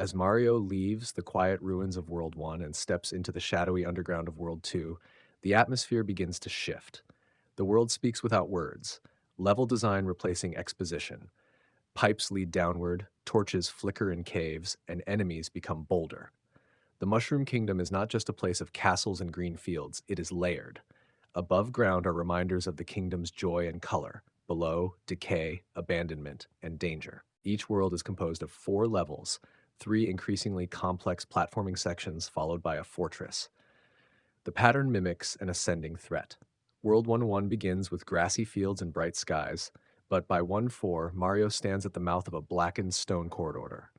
As Mario leaves the quiet ruins of World 1 and steps into the shadowy underground of World 2, the atmosphere begins to shift. The world speaks without words, level design replacing exposition. Pipes lead downward, torches flicker in caves, and enemies become bolder. The Mushroom Kingdom is not just a place of castles and green fields, it is layered. Above ground are reminders of the kingdom's joy and color. Below, decay, abandonment, and danger. Each world is composed of 4 levels, 3 increasingly complex platforming sections followed by a fortress. The pattern mimics an ascending threat. World 1-1 begins with grassy fields and bright skies, but by 1-4, Mario stands at the mouth of a blackened stone corridor.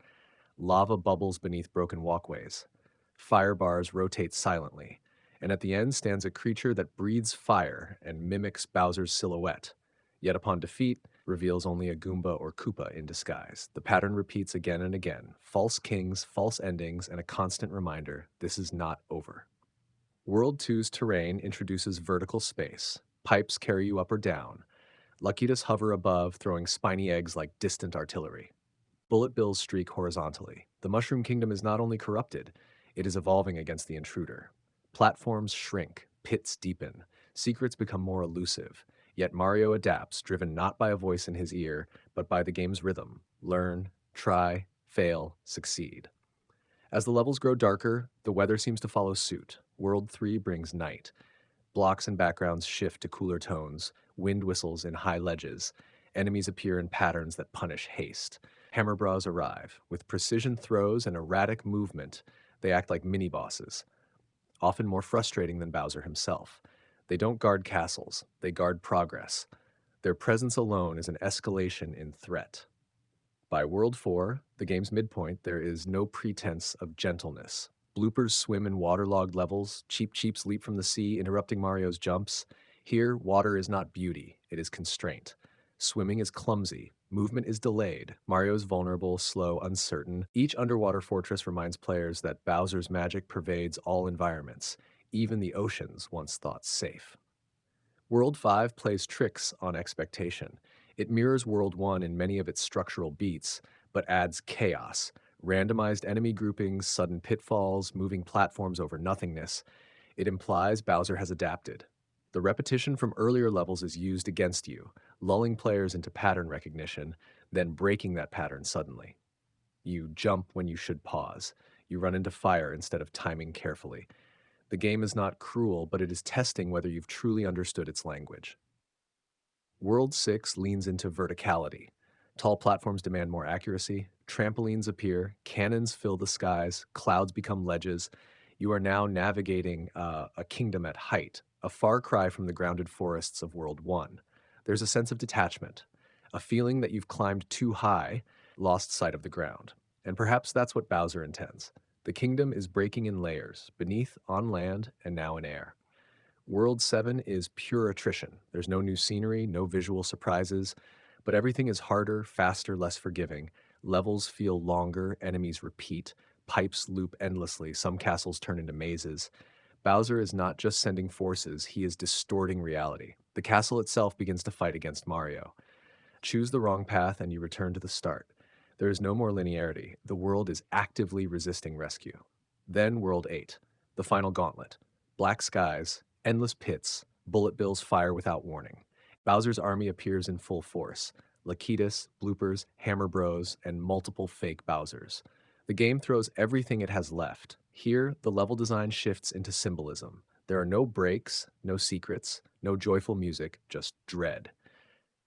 Lava bubbles beneath broken walkways. Fire bars rotate silently, and at the end stands a creature that breathes fire and mimics Bowser's silhouette. Yet upon defeat, reveals only a Goomba or Koopa in disguise. The pattern repeats again and again. False kings, false endings, and a constant reminder, this is not over. World 2's terrain introduces vertical space. Pipes carry you up or down. Luckitus hover above, throwing spiny eggs like distant artillery. Bullet bills streak horizontally. The Mushroom Kingdom is not only corrupted, it is evolving against the intruder. Platforms shrink, pits deepen, secrets become more elusive. Yet Mario adapts, driven not by a voice in his ear, but by the game's rhythm. Learn, try, fail, succeed. As the levels grow darker, the weather seems to follow suit. World 3 brings night. Blocks and backgrounds shift to cooler tones, wind whistles in high ledges. Enemies appear in patterns that punish haste. Hammer Bros arrive. With precision throws and erratic movement, they act like mini-bosses, often more frustrating than Bowser himself. They don't guard castles, they guard progress. Their presence alone is an escalation in threat. By World 4, the game's midpoint, there is no pretense of gentleness. Bloopers swim in waterlogged levels, Cheep Cheeps leap from the sea, interrupting Mario's jumps. Here, water is not beauty, it is constraint. Swimming is clumsy, movement is delayed, Mario's vulnerable, slow, uncertain. Each underwater fortress reminds players that Bowser's magic pervades all environments, even the oceans once thought safe. World 5 plays tricks on expectation. It mirrors World 1 in many of its structural beats, but adds chaos. Randomized enemy groupings, sudden pitfalls, moving platforms over nothingness. It implies Bowser has adapted. The repetition from earlier levels is used against you, lulling players into pattern recognition, then breaking that pattern suddenly. You jump when you should pause. You run into fire instead of timing carefully. The game is not cruel, but it is testing whether you've truly understood its language. World 6 leans into verticality. Tall platforms demand more accuracy, trampolines appear, cannons fill the skies, clouds become ledges. You are now navigating a kingdom at height, a far cry from the grounded forests of World 1. There's a sense of detachment, a feeling that you've climbed too high, lost sight of the ground. And perhaps that's what Bowser intends. The kingdom is breaking in layers, beneath, on land, and now in air. World 7 is pure attrition. There's no new scenery, no visual surprises, but everything is harder, faster, less forgiving. Levels feel longer, enemies repeat, pipes loop endlessly, some castles turn into mazes. Bowser is not just sending forces, he is distorting reality. The castle itself begins to fight against Mario. Choose the wrong path and you return to the start. There is no more linearity. The world is actively resisting rescue. Then World 8, the final gauntlet. Black skies, endless pits, bullet bills fire without warning. Bowser's army appears in full force. Lakitus, bloopers, Hammer Bros, and multiple fake Bowsers. The game throws everything it has left. Here, the level design shifts into symbolism. There are no breaks, no secrets, no joyful music, just dread.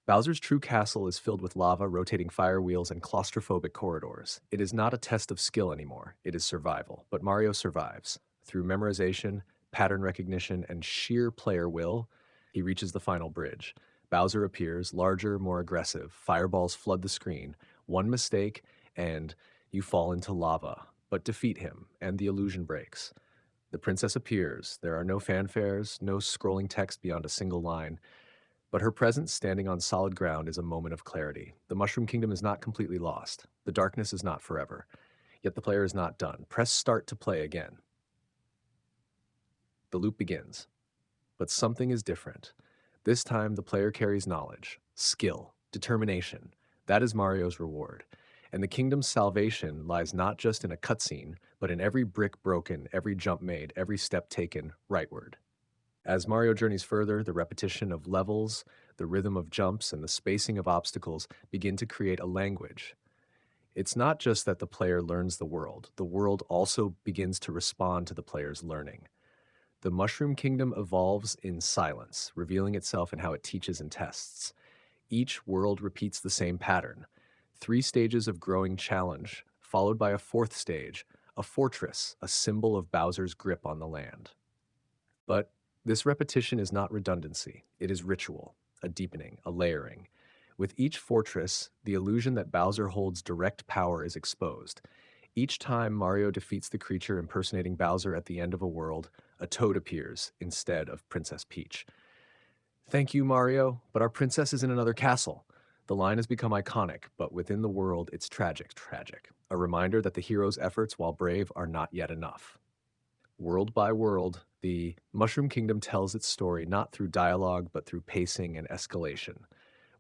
Bowser's true castle is filled with lava, rotating fire wheels, and claustrophobic corridors. It is not a test of skill anymore, it is survival. But Mario survives. Through memorization, pattern recognition, and sheer player will, he reaches the final bridge. Bowser appears, larger, more aggressive. Fireballs flood the screen. One mistake, and you fall into lava. But defeat him, and the illusion breaks. The princess appears. There are no fanfares, no scrolling text beyond a single line. But her presence standing on solid ground is a moment of clarity. The Mushroom Kingdom is not completely lost. The darkness is not forever. Yet the player is not done. Press start to play again. The loop begins. But something is different. This time, the player carries knowledge, skill, determination. That is Mario's reward. And the kingdom's salvation lies not just in a cutscene, but in every brick broken, every jump made, every step taken rightward. As Mario journeys further, the repetition of levels, the rhythm of jumps, and the spacing of obstacles begin to create a language. It's not just that the player learns the world also begins to respond to the player's learning. The Mushroom Kingdom evolves in silence, revealing itself in how it teaches and tests. Each world repeats the same pattern: three stages of growing challenge, followed by a fourth stage, a fortress, a symbol of Bowser's grip on the land. But this repetition is not redundancy, it is ritual, a deepening, a layering. With each fortress, the illusion that Bowser holds direct power is exposed. Each time Mario defeats the creature impersonating Bowser at the end of a world, a toad appears instead of Princess Peach. Thank you, Mario, but our princess is in another castle. The line has become iconic, but within the world, it's tragic. A reminder that the hero's efforts, while brave, are not yet enough. World by world, the Mushroom Kingdom tells its story not through dialogue, but through pacing and escalation.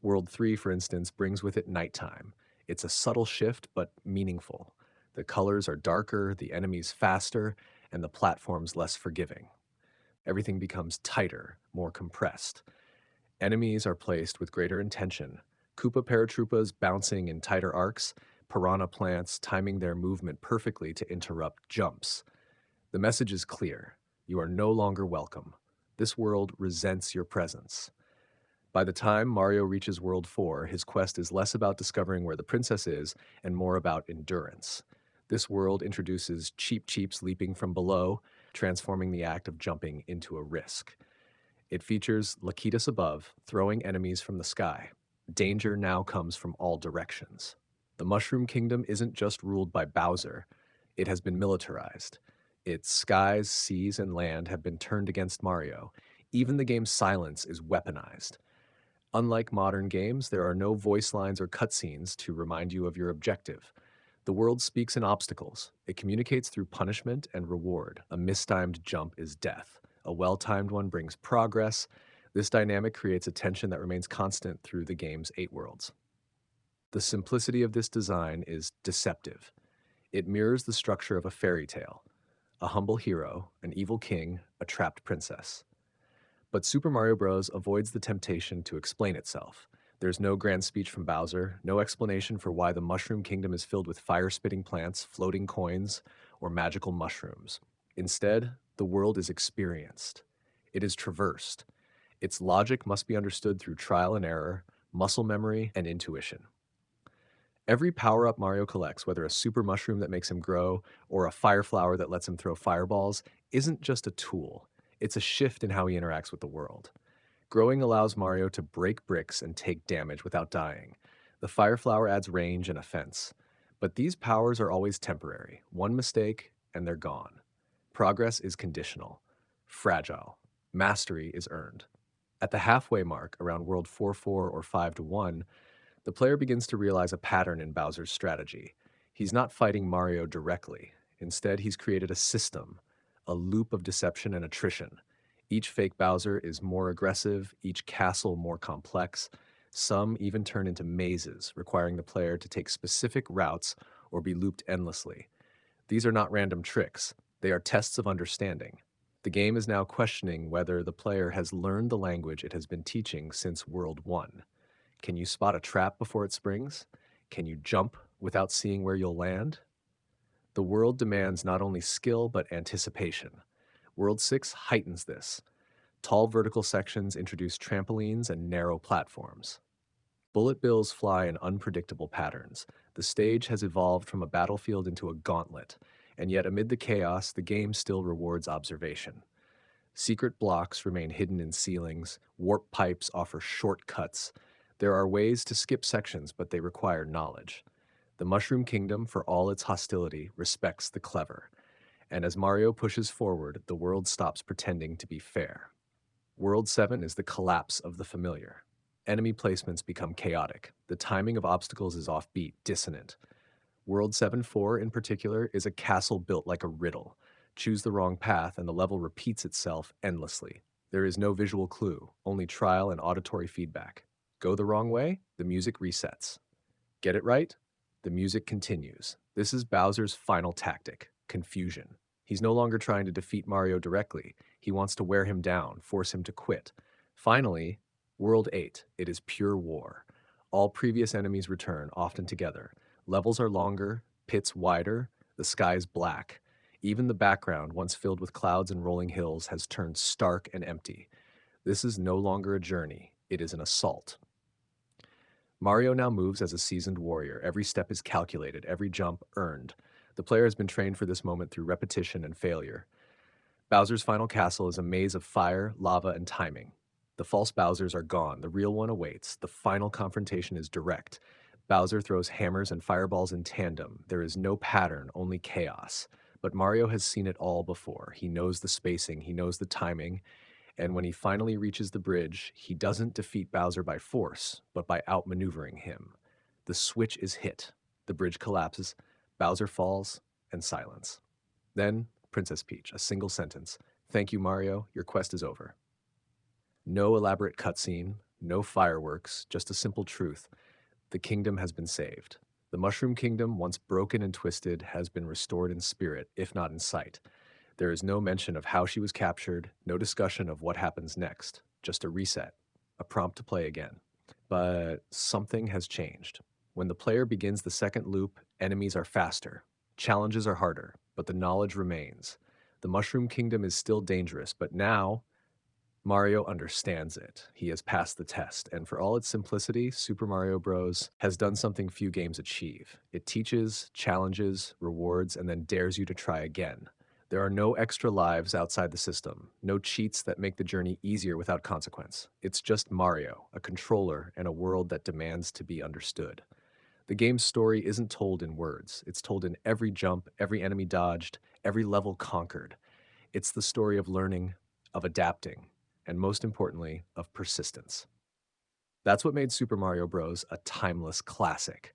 World 3, for instance, brings with it nighttime. It's a subtle shift, but meaningful. The colors are darker, the enemies faster, and the platforms less forgiving. Everything becomes tighter, more compressed. Enemies are placed with greater intention. Koopa paratroopas bouncing in tighter arcs, piranha plants timing their movement perfectly to interrupt jumps. The message is clear: you are no longer welcome. This world resents your presence. By the time Mario reaches World 4, his quest is less about discovering where the princess is and more about endurance. This world introduces Cheep Cheeps leaping from below, transforming the act of jumping into a risk. It features Lakitus above, throwing enemies from the sky. Danger now comes from all directions. The Mushroom Kingdom isn't just ruled by Bowser, it has been militarized. Its skies, seas, and land have been turned against Mario. Even the game's silence is weaponized. Unlike modern games, there are no voice lines or cutscenes to remind you of your objective. The world speaks in obstacles. It communicates through punishment and reward. A mistimed jump is death. A well-timed one brings progress. This dynamic creates a tension that remains constant through the game's 8 worlds. The simplicity of this design is deceptive. It mirrors the structure of a fairy tale: a humble hero, an evil king, a trapped princess. But Super Mario Bros. Avoids the temptation to explain itself. There's no grand speech from Bowser, no explanation for why the Mushroom Kingdom is filled with fire-spitting plants, floating coins, or magical mushrooms. Instead, the world is experienced. It is traversed. Its logic must be understood through trial and error, muscle memory, and intuition. Every power-up Mario collects, whether a super mushroom that makes him grow or a fire flower that lets him throw fireballs, isn't just a tool. It's a shift in how he interacts with the world. Growing allows Mario to break bricks and take damage without dying. The fire flower adds range and offense. But these powers are always temporary. One mistake, and they're gone. Progress is conditional, fragile. Mastery is earned. At the halfway mark, around World 4-4 or 5-1, the player begins to realize a pattern in Bowser's strategy. He's not fighting Mario directly. Instead, he's created a system, a loop of deception and attrition. Each fake Bowser is more aggressive, each castle more complex. Some even turn into mazes, requiring the player to take specific routes or be looped endlessly. These are not random tricks, they are tests of understanding. The game is now questioning whether the player has learned the language it has been teaching since World 1. Can you spot a trap before it springs? Can you jump without seeing where you'll land? The world demands not only skill but anticipation. World 6 heightens this. Tall vertical sections introduce trampolines and narrow platforms. Bullet bills fly in unpredictable patterns. The stage has evolved from a battlefield into a gauntlet, and yet amid the chaos, the game still rewards observation. Secret blocks remain hidden in ceilings, warp pipes offer shortcuts. There are ways to skip sections, but they require knowledge. The Mushroom Kingdom, for all its hostility, respects the clever. And as Mario pushes forward, the world stops pretending to be fair. World 7 is the collapse of the familiar. Enemy placements become chaotic. The timing of obstacles is offbeat, dissonant. World 7-4, in particular, is a castle built like a riddle. Choose the wrong path, and the level repeats itself endlessly. There is no visual clue, only trial and auditory feedback. Go the wrong way, the music resets. Get it right, The music continues. This is Bowser's final tactic: confusion. He's no longer trying to defeat Mario directly. He wants to wear him down, force him to quit. Finally, World 8. It is pure war. All previous enemies return, often together. Levels are longer, pits wider, the skies black. Even the background, once filled with clouds and rolling hills, has turned stark and empty. This is no longer a journey, it is an assault. Mario now moves as a seasoned warrior. Every step is calculated, every jump earned. The player has been trained for this moment through repetition and failure. Bowser's final castle is a maze of fire, lava, and timing. The false Bowsers are gone, the real one awaits. The final confrontation is direct. Bowser throws hammers and fireballs in tandem. There is no pattern, only chaos. But Mario has seen it all before. He knows the spacing, he knows the timing, and when he finally reaches the bridge, he doesn't defeat Bowser by force, but by outmaneuvering him. The switch is hit. The bridge collapses, Bowser falls, and silence. Then, Princess Peach, a single sentence. Thank you, Mario. Your quest is over. No elaborate cutscene, no fireworks, just a simple truth. The kingdom has been saved. The Mushroom Kingdom, once broken and twisted, has been restored in spirit, if not in sight. There is no mention of how she was captured, no discussion of what happens next, just a reset, a prompt to play again. But something has changed. When the player begins the second loop, enemies are faster, challenges are harder, but the knowledge remains. The Mushroom Kingdom is still dangerous, but now Mario understands it. He has passed the test, and for all its simplicity, Super Mario Bros. Has done something few games achieve. It teaches, challenges, rewards, and then dares you to try again. There are no extra lives outside the system, no cheats that make the journey easier without consequence. It's just Mario, a controller, and a world that demands to be understood. The game's story isn't told in words. It's told in every jump, every enemy dodged, every level conquered. It's the story of learning, of adapting, and most importantly, of persistence. That's what made Super Mario Bros. A timeless classic.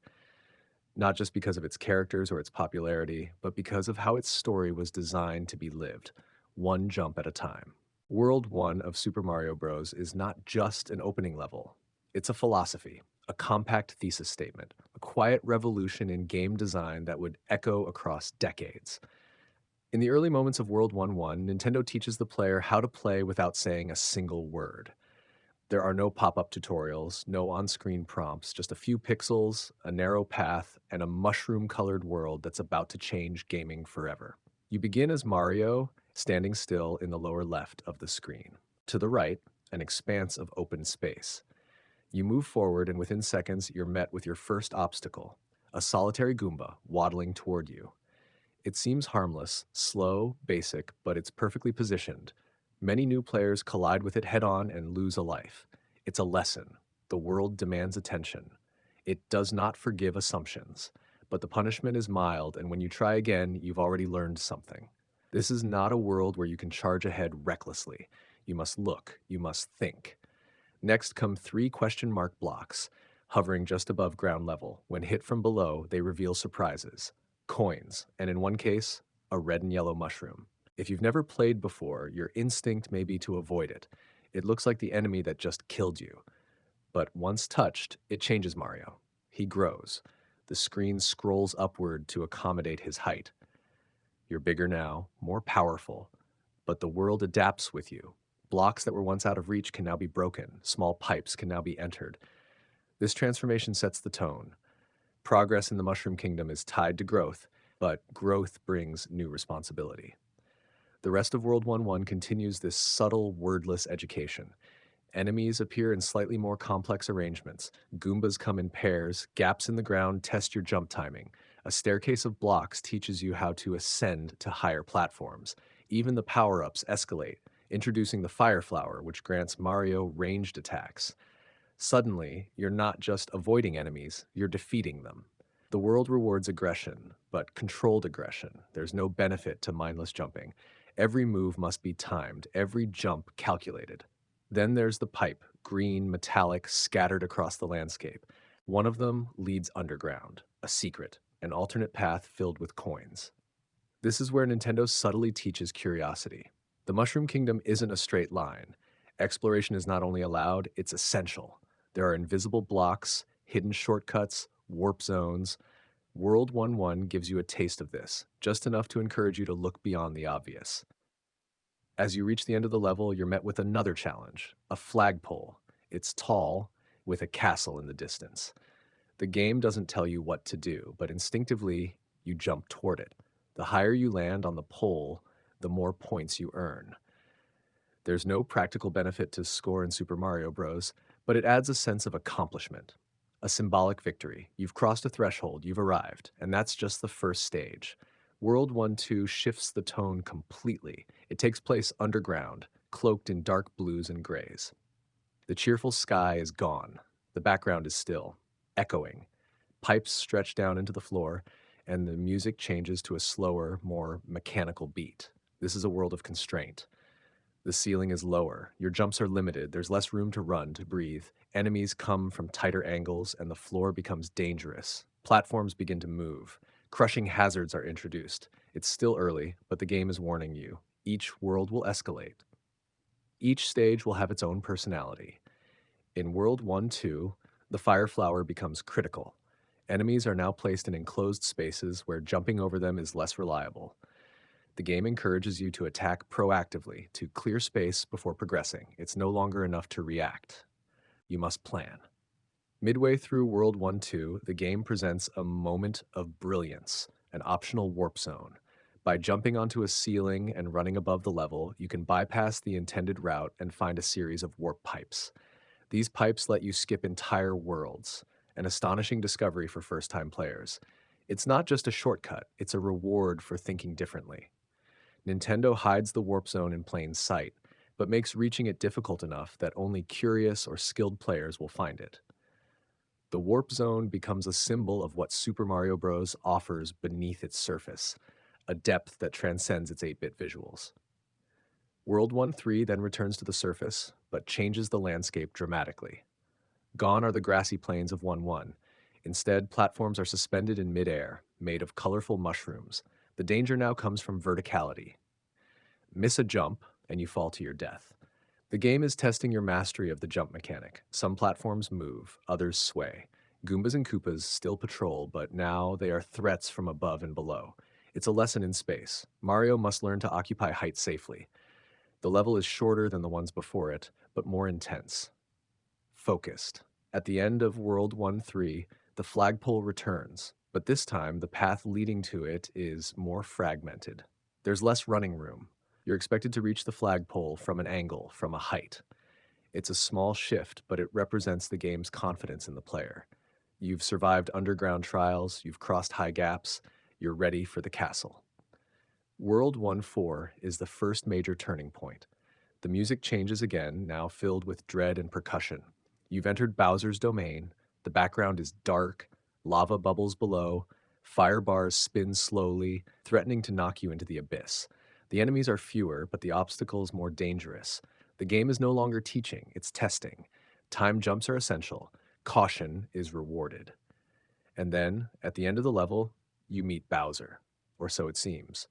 Not just because of its characters or its popularity, but because of how its story was designed to be lived, one jump at a time. World 1 of Super Mario Bros. Is not just an opening level. It's a philosophy, a compact thesis statement, a quiet revolution in game design that would echo across decades. In the early moments of World 1-1, Nintendo teaches the player how to play without saying a single word. There are no pop-up tutorials, no on-screen prompts, just a few pixels, a narrow path, and a mushroom-colored world that's about to change gaming forever. You begin as Mario, standing still in the lower left of the screen. To the right, an expanse of open space. You move forward, and within seconds, you're met with your first obstacle, a solitary Goomba waddling toward you. It seems harmless, slow, basic, but it's perfectly positioned. Many new players collide with it head-on and lose a life. It's a lesson. The world demands attention. It does not forgive assumptions, but the punishment is mild, and when you try again, you've already learned something. This is not a world where you can charge ahead recklessly. You must look, you must think. Next come 3 question mark blocks, hovering just above ground level. When hit from below, they reveal surprises. Coins, and in one case, a red and yellow mushroom. If you've never played before, your instinct may be to avoid it. It looks like the enemy that just killed you. But once touched, it changes Mario. He grows. The screen scrolls upward to accommodate his height. You're bigger now, more powerful, but the world adapts with you. Blocks that were once out of reach can now be broken. Small pipes can now be entered. This transformation sets the tone. Progress in the Mushroom Kingdom is tied to growth, but growth brings new responsibility. The rest of World 1-1 continues this subtle, wordless education. Enemies appear in slightly more complex arrangements. Goombas come in pairs, gaps in the ground test your jump timing. A staircase of blocks teaches you how to ascend to higher platforms. Even the power-ups escalate, introducing the Fire Flower, which grants Mario ranged attacks. Suddenly, you're not just avoiding enemies, you're defeating them. The world rewards aggression, but controlled aggression. There's no benefit to mindless jumping. Every move must be timed, every jump calculated. Then there's the pipe, green, metallic, scattered across the landscape. One of them leads underground, a secret, an alternate path filled with coins. This is where Nintendo subtly teaches curiosity. The Mushroom Kingdom isn't a straight line. Exploration is not only allowed, it's essential. There are invisible blocks, hidden shortcuts, warp zones. World 1-1 gives you a taste of this, just enough to encourage you to look beyond the obvious. As you reach the end of the level, you're met with another challenge, a flagpole. It's tall, with a castle in the distance. The game doesn't tell you what to do, but instinctively, you jump toward it. The higher you land on the pole, the more points you earn. There's no practical benefit to score in Super Mario Bros., but it adds a sense of accomplishment. A symbolic victory. You've crossed a threshold, you've arrived, and that's just the first stage. World 1-2 shifts the tone completely. It takes place underground, cloaked in dark blues and grays. The cheerful sky is gone. The background is still, echoing. Pipes stretch down into the floor, and the music changes to a slower, more mechanical beat. This is a world of constraint. The ceiling is lower, your jumps are limited, there's less room to run, to breathe. Enemies come from tighter angles, and the floor becomes dangerous. Platforms begin to move. Crushing hazards are introduced. It's still early, but the game is warning you. Each world will escalate. Each stage will have its own personality. In World 1-2, the Fire Flower becomes critical. Enemies are now placed in enclosed spaces where jumping over them is less reliable. The game encourages you to attack proactively, to clear space before progressing. It's no longer enough to react. You must plan. Midway through World 1-2, the game presents a moment of brilliance, an optional warp zone. By jumping onto a ceiling and running above the level, you can bypass the intended route and find a series of warp pipes. These pipes let you skip entire worlds, an astonishing discovery for first-time players. It's not just a shortcut, it's a reward for thinking differently. Nintendo hides the warp zone in plain sight, but makes reaching it difficult enough that only curious or skilled players will find it. The warp zone becomes a symbol of what Super Mario Bros. Offers beneath its surface, a depth that transcends its 8-bit visuals. World 1-3 then returns to the surface, but changes the landscape dramatically. Gone are the grassy plains of 1-1. Instead, platforms are suspended in midair, made of colorful mushrooms. The danger now comes from verticality. Miss a jump, and you fall to your death. The game is testing your mastery of the jump mechanic. Some platforms move, others sway. Goombas and Koopas still patrol, but now they are threats from above and below. It's a lesson in space. Mario must learn to occupy height safely. The level is shorter than the ones before it, but more intense. Focused. At the end of World 1-3, the flagpole returns, but this time the path leading to it is more fragmented. There's less running room. You're expected to reach the flagpole from an angle, from a height. It's a small shift, but it represents the game's confidence in the player. You've survived underground trials, you've crossed high gaps, you're ready for the castle. World 1-4 is the first major turning point. The music changes again, now filled with dread and percussion. You've entered Bowser's domain. The background is dark, lava bubbles below, fire bars spin slowly, threatening to knock you into the abyss. The enemies are fewer, but the obstacles more dangerous. The game is no longer teaching, it's testing. Time jumps are essential. Caution is rewarded. And then, at the end of the level, you meet Bowser. Or so it seems.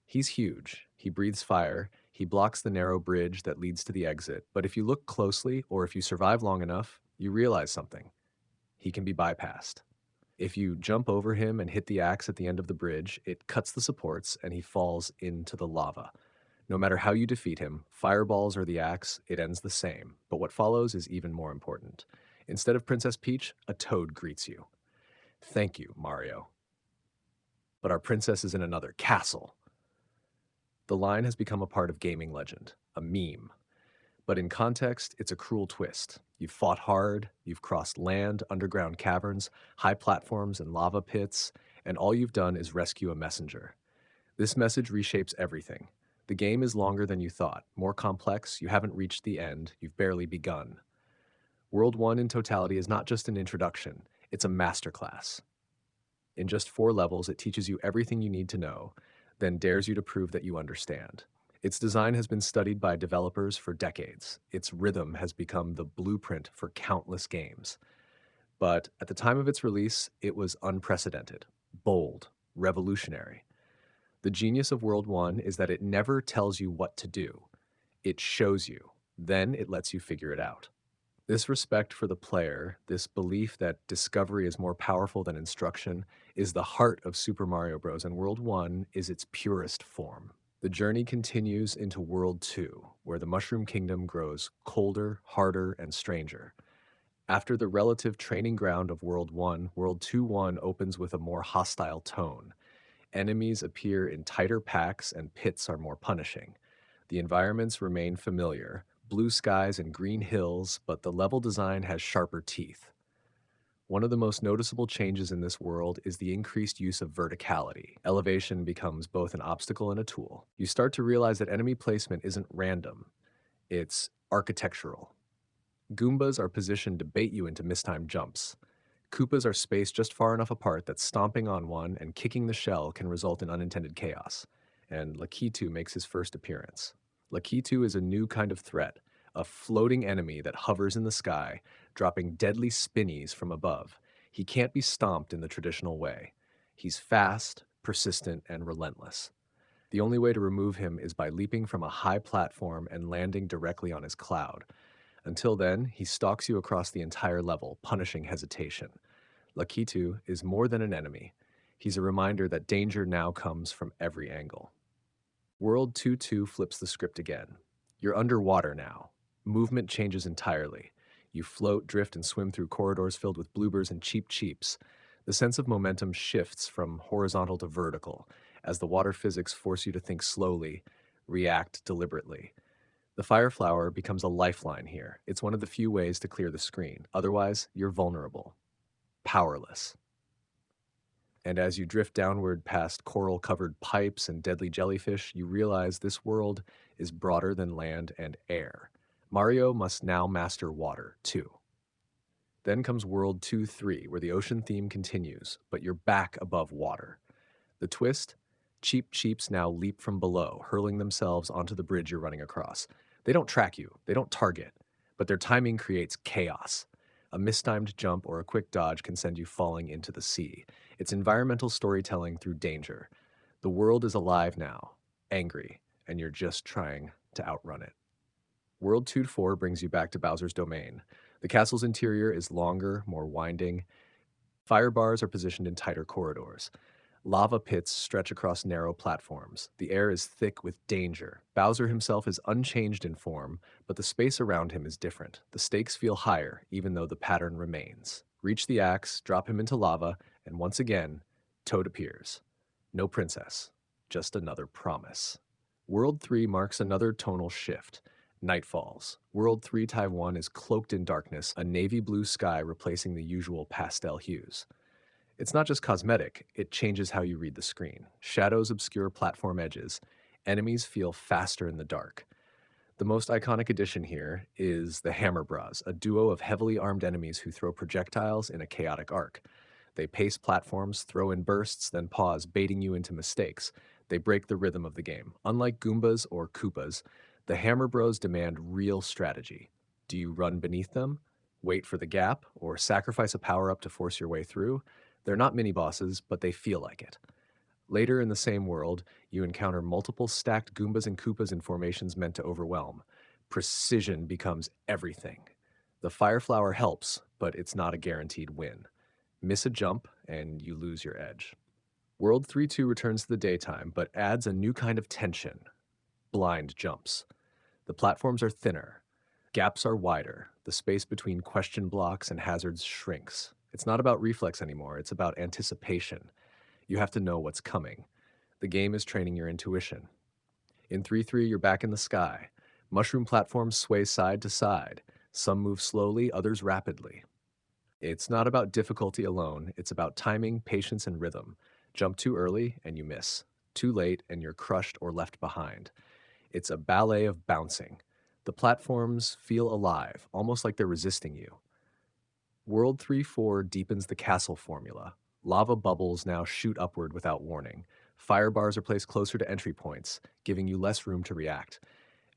He's huge. He breathes fire. He blocks the narrow bridge that leads to the exit. But if you look closely, or if you survive long enough, you realize something. He can be bypassed. If you jump over him and hit the axe at the end of the bridge, it cuts the supports and he falls into the lava. No matter how you defeat him, fireballs or the axe, it ends the same. But what follows is even more important. Instead of Princess Peach, a toad greets you. Thank you, Mario. But our princess is in another castle. The line has become a part of gaming legend, a meme. But in context, it's a cruel twist. You've fought hard, you've crossed land, underground caverns, high platforms, and lava pits, and all you've done is rescue a messenger. This message reshapes everything. The game is longer than you thought, more complex, you haven't reached the end, you've barely begun. World 1 in totality is not just an introduction, it's a masterclass. In just 4 levels, it teaches you everything you need to know, then dares you to prove that you understand. Its design has been studied by developers for decades. Its rhythm has become the blueprint for countless games. But at the time of its release, it was unprecedented, bold, revolutionary. The genius of World 1 is that it never tells you what to do. It shows you. Then it lets you figure it out. This respect for the player, this belief that discovery is more powerful than instruction, is the heart of Super Mario Bros., and World 1 is its purest form. The journey continues into World 2, where the Mushroom Kingdom grows colder, harder, and stranger. After the relative training ground of World 1, World 2-1 opens with a more hostile tone. Enemies appear in tighter packs and pits are more punishing. The environments remain familiar, blue skies and green hills, but the level design has sharper teeth. One of the most noticeable changes in this world is the increased use of verticality. Elevation becomes both an obstacle and a tool. You start to realize that enemy placement isn't random, it's architectural. Goombas are positioned to bait you into mistimed jumps. Koopas are spaced just far enough apart that stomping on one and kicking the shell can result in unintended chaos. And Lakitu makes his first appearance. Lakitu is a new kind of threat, a floating enemy that hovers in the sky, dropping deadly spinnies from above. He can't be stomped in the traditional way. He's fast, persistent, and relentless. The only way to remove him is by leaping from a high platform and landing directly on his cloud. Until then, he stalks you across the entire level, punishing hesitation. Lakitu is more than an enemy. He's a reminder that danger now comes from every angle. World 2-2 flips the script again. You're underwater now. Movement changes entirely. You float, drift, and swim through corridors filled with bloopers and cheap cheeps. The sense of momentum shifts from horizontal to vertical, as the water physics force you to think slowly, react deliberately. The fire flower becomes a lifeline here. It's one of the few ways to clear the screen. Otherwise, you're vulnerable, powerless. And as you drift downward past coral-covered pipes and deadly jellyfish, you realize this world is broader than land and air. Mario must now master water, too. Then comes World 2-3, where the ocean theme continues, but you're back above water. The twist? Cheap cheeps now leap from below, hurling themselves onto the bridge you're running across. They don't track you, they don't target, but their timing creates chaos. A mistimed jump or a quick dodge can send you falling into the sea. It's environmental storytelling through danger. The world is alive now, angry, and you're just trying to outrun it. World 2-4 brings you back to Bowser's Domain. The castle's interior is longer, more winding. Fire bars are positioned in tighter corridors. Lava pits stretch across narrow platforms. The air is thick with danger. Bowser himself is unchanged in form, but the space around him is different. The stakes feel higher, even though the pattern remains. Reach the axe, drop him into lava, and once again, Toad appears. No princess, just another promise. World 3 marks another tonal shift. Night falls. World 3 Type 1 is cloaked in darkness, a navy blue sky replacing the usual pastel hues. It's not just cosmetic, it changes how you read the screen. Shadows obscure platform edges. Enemies feel faster in the dark. The most iconic addition here is the Hammer Bros, a duo of heavily armed enemies who throw projectiles in a chaotic arc. They pace platforms, throw in bursts, then pause, baiting you into mistakes. They break the rhythm of the game. Unlike Goombas or Koopas, the Hammer Bros demand real strategy. Do you run beneath them, wait for the gap, or sacrifice a power-up to force your way through? They're not mini-bosses, but they feel like it. Later in the same world, you encounter multiple stacked Goombas and Koopas in formations meant to overwhelm. Precision becomes everything. The Fire Flower helps, but it's not a guaranteed win. Miss a jump, and you lose your edge. World 3-2 returns to the daytime, but adds a new kind of tension. Blind jumps. The platforms are thinner. Gaps are wider. The space between question blocks and hazards shrinks. It's not about reflex anymore, it's about anticipation. You have to know what's coming. The game is training your intuition. In 3-3, you're back in the sky. Mushroom platforms sway side to side. Some move slowly, others rapidly. It's not about difficulty alone, it's about timing, patience, and rhythm. Jump too early, and you miss. Too late, and you're crushed or left behind. It's a ballet of bouncing. The platforms feel alive, almost like they're resisting you. World 3-4 deepens the castle formula. Lava bubbles now shoot upward without warning. Fire bars are placed closer to entry points, giving you less room to react.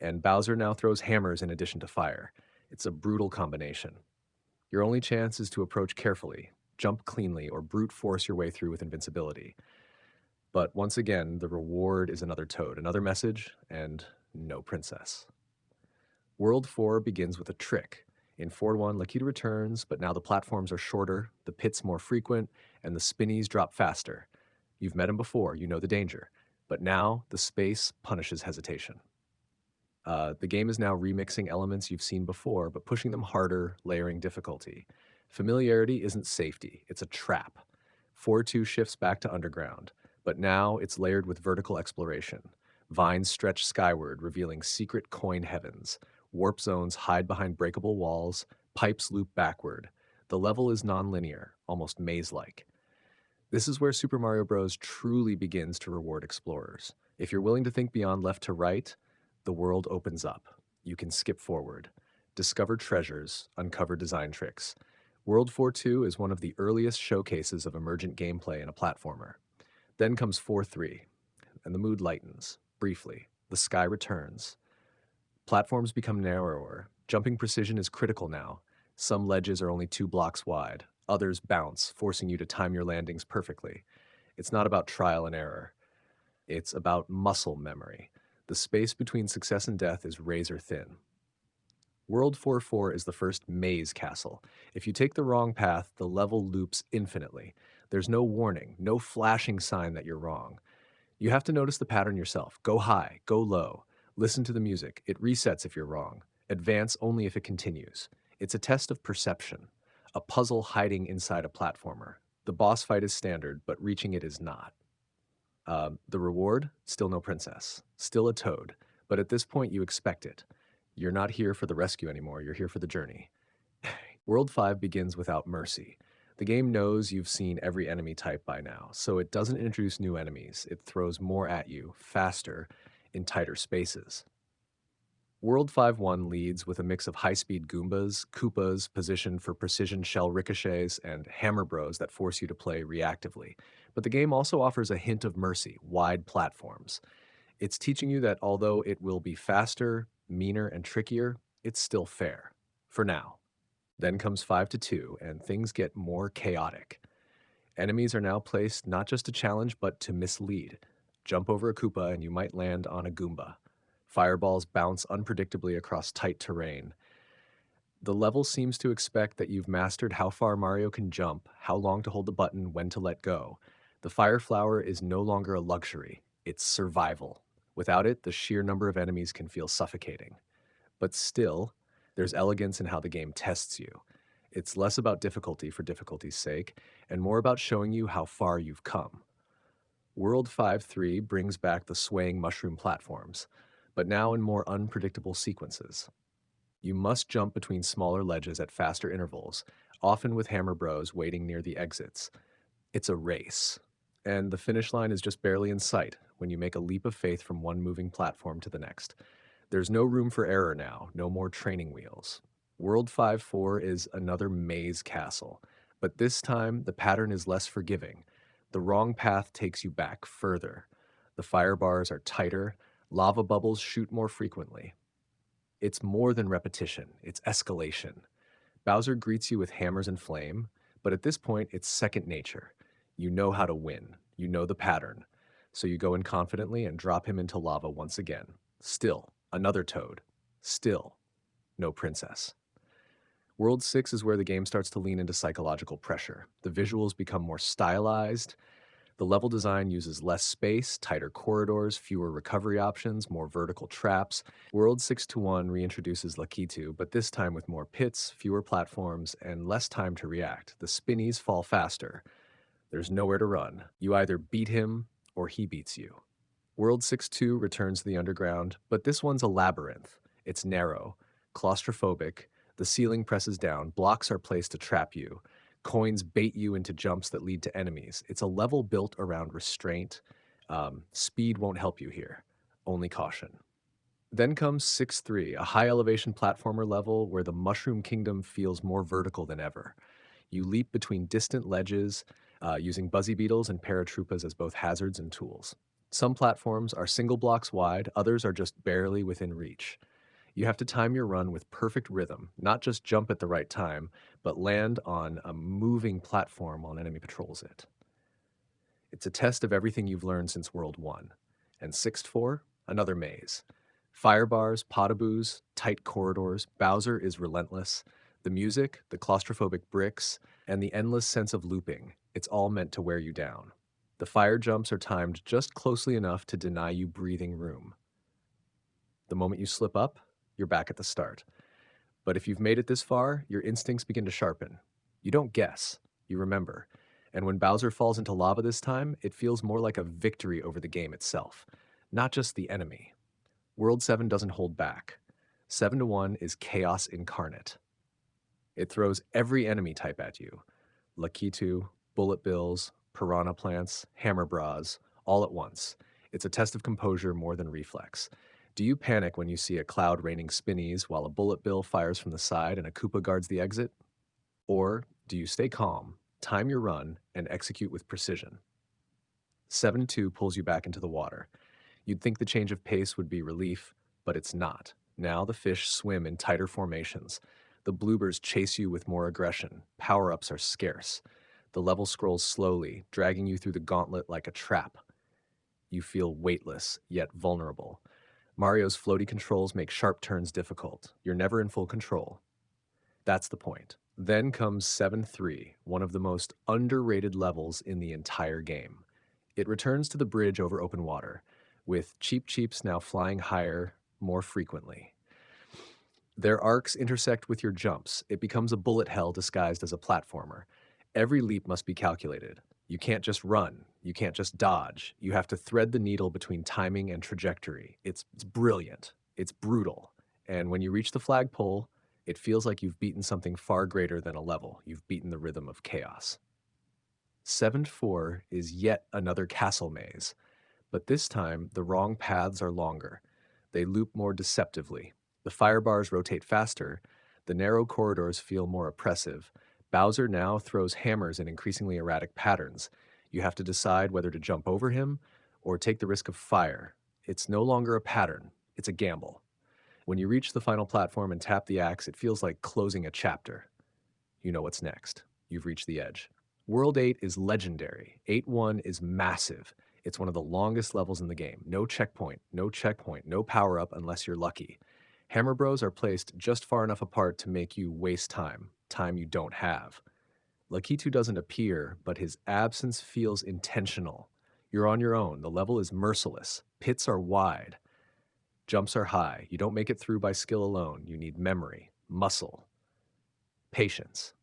And Bowser now throws hammers in addition to fire. It's a brutal combination. Your only chance is to approach carefully, jump cleanly, or brute force your way through with invincibility. But once again, the reward is another Toad, another message, and no princess. World 4 begins with a trick. In 4-1, Lakitu returns, but now the platforms are shorter, the pits more frequent, and the spinnies drop faster. You've met him before, you know the danger. But now, the space punishes hesitation. The game is now remixing elements you've seen before, but pushing them harder, layering difficulty. Familiarity isn't safety, it's a trap. 4-2 shifts back to underground, but now it's layered with vertical exploration. Vines stretch skyward, revealing secret coin heavens. Warp zones hide behind breakable walls, pipes loop backward. The level is nonlinear, almost maze-like. This is where Super Mario Bros. Truly begins to reward explorers. If you're willing to think beyond left to right, the world opens up. You can skip forward, discover treasures, uncover design tricks. World 4-2 is one of the earliest showcases of emergent gameplay in a platformer. Then comes 4-3, and the mood lightens. Briefly, the sky returns. Platforms become narrower. Jumping precision is critical now. Some ledges are only 2 blocks wide. Others bounce, forcing you to time your landings perfectly. It's not about trial and error. It's about muscle memory. The space between success and death is razor thin. World 4-4 is the first maze castle. If you take the wrong path, the level loops infinitely. There's no warning, no flashing sign that you're wrong. You have to notice the pattern yourself. Go high, go low. Listen to the music. It resets if you're wrong. Advance only if it continues. It's a test of perception, a puzzle hiding inside a platformer. The boss fight is standard, but reaching it is not. The reward? Still no princess. Still a toad. But at this point, you expect it. You're not here for the rescue anymore, you're here for the journey. World 5 begins without mercy. The game knows you've seen every enemy type by now, so it doesn't introduce new enemies. It throws more at you, faster, in tighter spaces. World 5-1 leads with a mix of high-speed Goombas, Koopas positioned for precision shell ricochets, and Hammer Bros that force you to play reactively. But the game also offers a hint of mercy, wide platforms. It's teaching you that although it will be faster, meaner, and trickier, it's still fair. For now. Then comes 5-2, and things get more chaotic. Enemies are now placed not just to challenge, but to mislead. Jump over a Koopa and you might land on a Goomba. Fireballs bounce unpredictably across tight terrain. The level seems to expect that you've mastered how far Mario can jump, how long to hold the button, when to let go. The Fire Flower is no longer a luxury, it's survival. Without it, the sheer number of enemies can feel suffocating. But still, there's elegance in how the game tests you. It's less about difficulty for difficulty's sake, and more about showing you how far you've come. World 5-3 brings back the swaying mushroom platforms, but now in more unpredictable sequences. You must jump between smaller ledges at faster intervals, often with Hammer Bros waiting near the exits. It's a race, and the finish line is just barely in sight when you make a leap of faith from one moving platform to the next. There's no room for error now, no more training wheels. World 5-4 is another maze castle, but this time the pattern is less forgiving. The wrong path takes you back further. The fire bars are tighter, lava bubbles shoot more frequently. It's more than repetition, it's escalation. Bowser greets you with hammers and flame, but at this point it's second nature. You know how to win, you know the pattern. So you go in confidently and drop him into lava once again. Still, another toad. Still, no princess. World 6 is where the game starts to lean into psychological pressure. The visuals become more stylized. The level design uses less space, tighter corridors, fewer recovery options, more vertical traps. World 6-1 reintroduces Lakitu, but this time with more pits, fewer platforms, and less time to react. The spinnies fall faster. There's nowhere to run. You either beat him or he beats you. World 6-2 returns to the underground, but this one's a labyrinth. It's narrow, claustrophobic, the ceiling presses down, blocks are placed to trap you, coins bait you into jumps that lead to enemies. It's a level built around restraint. Speed won't help you here, only caution. Then comes 6-3, a high elevation platformer level where the Mushroom Kingdom feels more vertical than ever. You leap between distant ledges, using Buzzy Beetles and Paratroopas as both hazards and tools. Some platforms are single blocks wide, others are just barely within reach. You have to time your run with perfect rhythm, not just jump at the right time, but land on a moving platform while an enemy patrols it. It's a test of everything you've learned since World 1. And 6-4, another maze. Fire bars, potaboos, tight corridors, Bowser is relentless. The music, the claustrophobic bricks, And the endless sense of looping, it's all meant to wear you down. The fire jumps are timed just closely enough to deny you breathing room. The moment you slip up, you're back at the start. But if you've made it this far, your instincts begin to sharpen. You don't guess, you remember. And when Bowser falls into lava this time, it feels more like a victory over the game itself, not just the enemy. World 7 doesn't hold back. 7 to 1 is chaos incarnate. It throws every enemy type at you. Lakitu, bullet bills, piranha plants, hammer bras, all at once. It's a test of composure more than reflex. Do you panic when you see a cloud raining spinnies while a bullet bill fires from the side and a Koopa guards the exit? Or do you stay calm, time your run, and execute with precision? 7-2 pulls you back into the water. You'd think the change of pace would be relief, but it's not. Now the fish swim in tighter formations. The bloopers chase you with more aggression. Power-ups are scarce. The level scrolls slowly, dragging you through the gauntlet like a trap. You feel weightless, yet vulnerable. Mario's floaty controls make sharp turns difficult. You're never in full control. That's the point. Then comes 7-3, one of the most underrated levels in the entire game. It returns to the bridge over open water, with Cheep Cheeps now flying higher more frequently. Their arcs intersect with your jumps. It becomes a bullet hell disguised as a platformer. Every leap must be calculated. You can't just run. You can't just dodge. You have to thread the needle between timing and trajectory. It's brilliant. It's brutal. And when you reach the flagpole, it feels like you've beaten something far greater than a level. You've beaten the rhythm of chaos. 7-4 is yet another castle maze, but this time the wrong paths are longer. They loop more deceptively. The fire bars rotate faster. The narrow corridors feel more oppressive. Bowser now throws hammers in increasingly erratic patterns. You have to decide whether to jump over him or take the risk of fire. It's no longer a pattern, it's a gamble. When you reach the final platform and tap the axe, it feels like closing a chapter. You know what's next. You've reached the edge. World 8 is legendary. 8-1 is massive. It's one of the longest levels in the game. No checkpoint, no power-up unless you're lucky. Hammer Bros are placed just far enough apart to make you waste time, time you don't have. Lakitu doesn't appear, but his absence feels intentional. You're on your own. The level is merciless. Pits are wide. Jumps are high. You don't make it through by skill alone. You need memory, muscle, patience.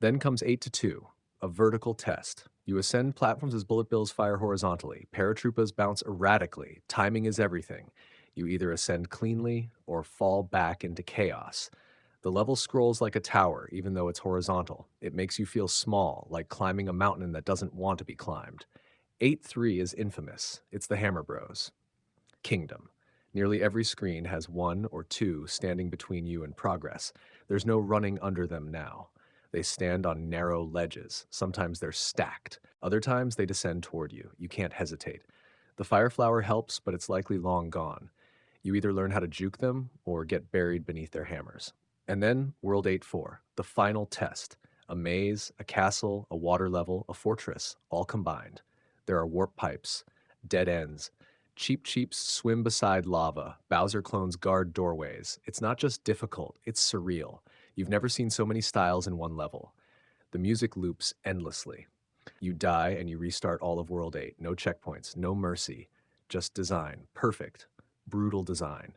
Then comes 8-2, a vertical test. You ascend platforms as bullet bills fire horizontally. Paratroopas bounce erratically. Timing is everything. You either ascend cleanly or fall back into chaos. The level scrolls like a tower, even though it's horizontal. It makes you feel small, like climbing a mountain that doesn't want to be climbed. 8-3 is infamous. It's the Hammer Bros. Kingdom. Nearly every screen has one or two standing between you and progress. There's no running under them now. They stand on narrow ledges. Sometimes they're stacked. Other times they descend toward you. You can't hesitate. The fire flower helps, but it's likely long gone. You either learn how to juke them or get buried beneath their hammers. And then World 8-4, the final test. A maze, a castle, a water level, a fortress, all combined. There are warp pipes, dead ends. Cheep Cheeps swim beside lava. Bowser clones guard doorways. It's not just difficult, it's surreal. You've never seen so many styles in one level. The music loops endlessly. You die and you restart all of World 8. No checkpoints, no mercy, just design. Perfect, brutal design.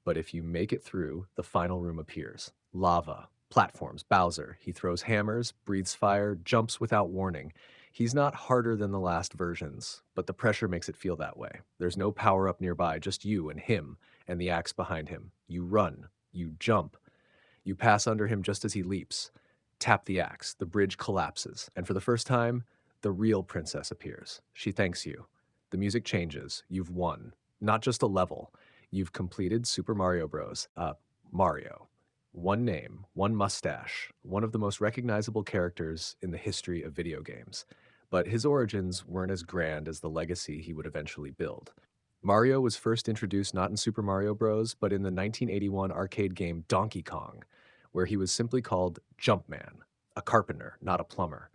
But if you make it through, the final room appears. Lava, platforms, Bowser. He throws hammers, breathes fire, jumps without warning. He's not harder than the last versions, but the pressure makes it feel that way. There's no power-up nearby, just you and him and the axe behind him. You run, you jump, you pass under him just as he leaps. Tap the axe, the bridge collapses, and for the first time, the real princess appears. She thanks you. The music changes. You've won. Not just a level. You've completed Super Mario Bros. Mario. One name, one mustache, one of the most recognizable characters in the history of video games. But his origins weren't as grand as the legacy he would eventually build. Mario was first introduced not in Super Mario Bros., but in the 1981 arcade game Donkey Kong, where he was simply called Jumpman, a carpenter, not a plumber,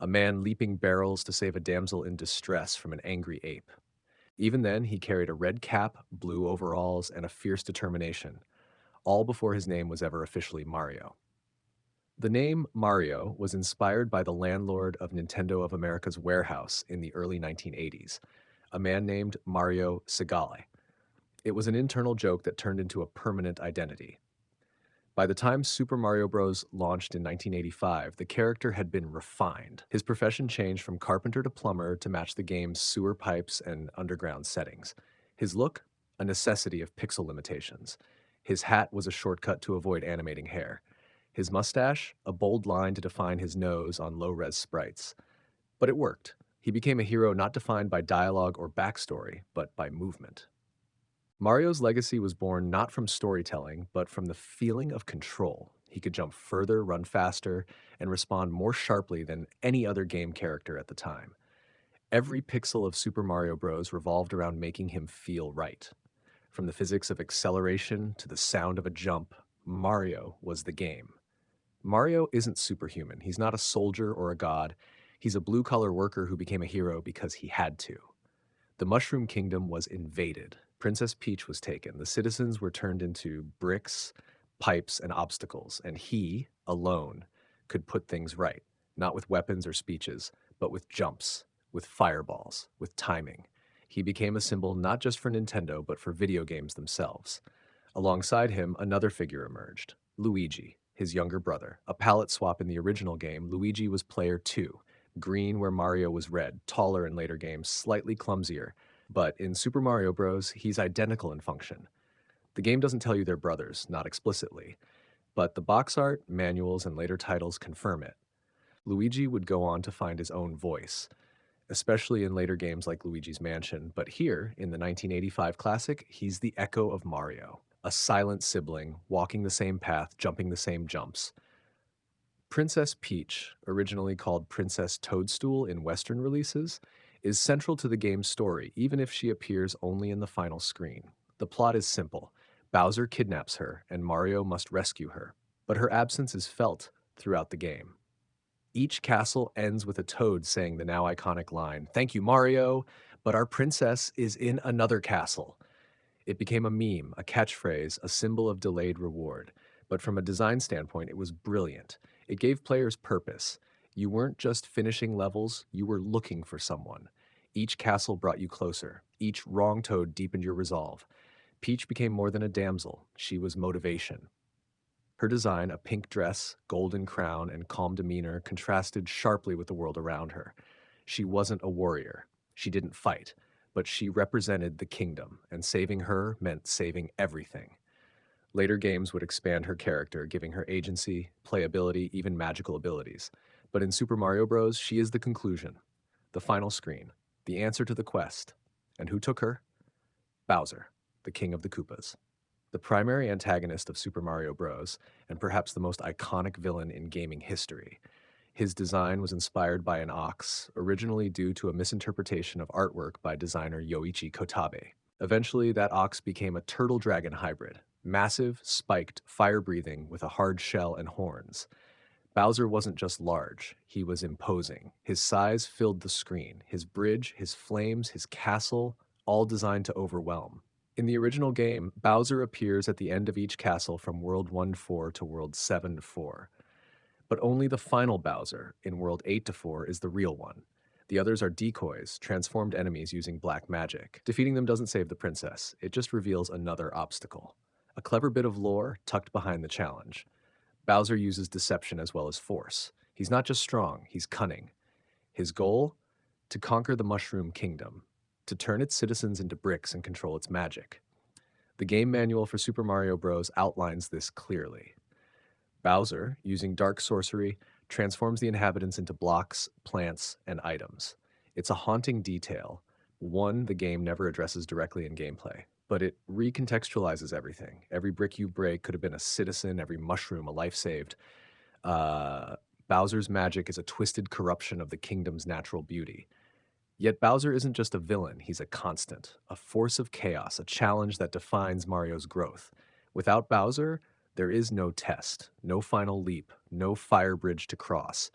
a man leaping barrels to save a damsel in distress from an angry ape. Even then, he carried a red cap, blue overalls, and a fierce determination, all before his name was ever officially Mario. The name Mario was inspired by the landlord of Nintendo of America's warehouse in the early 1980s, a man named Mario Segale. It was an internal joke that turned into a permanent identity. By the time Super Mario Bros. Launched in 1985, the character had been refined. His profession changed from carpenter to plumber to match the game's sewer pipes and underground settings. His look, a necessity of pixel limitations. His hat was a shortcut to avoid animating hair. His mustache, a bold line to define his nose on low-res sprites. But it worked. He became a hero not defined by dialogue or backstory, but by movement. Mario's legacy was born not from storytelling, but from the feeling of control. He could jump further, run faster, and respond more sharply than any other game character at the time. Every pixel of Super Mario Bros. Revolved around making him feel right. From the physics of acceleration to the sound of a jump, Mario was the game. Mario isn't superhuman. He's not a soldier or a god. He's a blue-collar worker who became a hero because he had to. The Mushroom Kingdom was invaded. Princess Peach was taken. The citizens were turned into bricks, pipes, and obstacles, and he, alone, could put things right, not with weapons or speeches, but with jumps, with fireballs, with timing. He became a symbol not just for Nintendo, but for video games themselves. Alongside him, another figure emerged, Luigi, his younger brother. A palette swap in the original game, Luigi was player 2, green where Mario was red, taller in later games, slightly clumsier. But in Super Mario Bros., he's identical in function. The game doesn't tell you they're brothers, not explicitly, but the box art, manuals, and later titles confirm it. Luigi would go on to find his own voice, especially in later games like Luigi's Mansion, but here, in the 1985 classic, he's the echo of Mario, a silent sibling, walking the same path, jumping the same jumps. Princess Peach, originally called Princess Toadstool in Western releases, is central to the game's story, even if she appears only in the final screen. The plot is simple. Bowser kidnaps her, and Mario must rescue her, but her absence is felt throughout the game. Each castle ends with a toad saying the now iconic line, "Thank you, Mario, but our princess is in another castle." It became a meme, a catchphrase, a symbol of delayed reward. But from a design standpoint, it was brilliant. It gave players purpose. You weren't just finishing levels, you were looking for someone. Each castle brought you closer. Each wrong toad deepened your resolve. Peach became more than a damsel. She was motivation. Her design, a pink dress, golden crown, and calm demeanor, contrasted sharply with the world around her. She wasn't a warrior. She didn't fight, but she represented the kingdom, and saving her meant saving everything. Later games would expand her character, giving her agency, playability, even magical abilities. But in Super Mario Bros., she is the conclusion, the final screen, the answer to the quest. And who took her? Bowser, the king of the Koopas. The primary antagonist of Super Mario Bros., and perhaps the most iconic villain in gaming history. His design was inspired by an ox, originally due to a misinterpretation of artwork by designer Yoichi Kotabe. Eventually, that ox became a turtle-dragon hybrid, massive, spiked, fire-breathing, with a hard shell and horns. Bowser wasn't just large, he was imposing. His size filled the screen, his bridge, his flames, his castle, all designed to overwhelm. In the original game, Bowser appears at the end of each castle from World 1-4 to World 7-4. But only the final Bowser, in World 8-4, is the real one. The others are decoys, transformed enemies using black magic. Defeating them doesn't save the princess, it just reveals another obstacle. A clever bit of lore tucked behind the challenge. Bowser uses deception as well as force. He's not just strong, he's cunning. His goal? To conquer the Mushroom Kingdom, to turn its citizens into bricks and control its magic. The game manual for Super Mario Bros. Outlines this clearly. Bowser, using dark sorcery, transforms the inhabitants into blocks, plants, and items. It's a haunting detail, one the game never addresses directly in gameplay, but it recontextualizes everything. Every brick you break could have been a citizen, every mushroom a life saved. Uh, Bowser's magic is a twisted corruption of the kingdom's natural beauty. Yet Bowser isn't just a villain, he's a constant, a force of chaos, a challenge that defines Mario's growth. Without Bowser, there is no test, no final leap, no fire bridge to cross.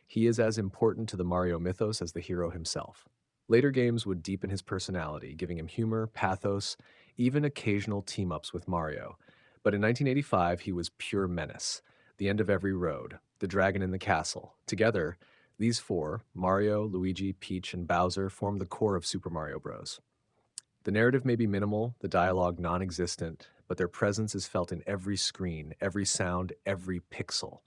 He is as important to the Mario mythos as the hero himself. Later games would deepen his personality, giving him humor, pathos, even occasional team-ups with Mario. But in 1985, he was pure menace. The End of Every Road, The Dragon in the Castle. Together, these four, Mario, Luigi, Peach, and Bowser, form the core of Super Mario Bros. The narrative may be minimal, the dialogue non existent, but their presence is felt in every screen, every sound, every pixel.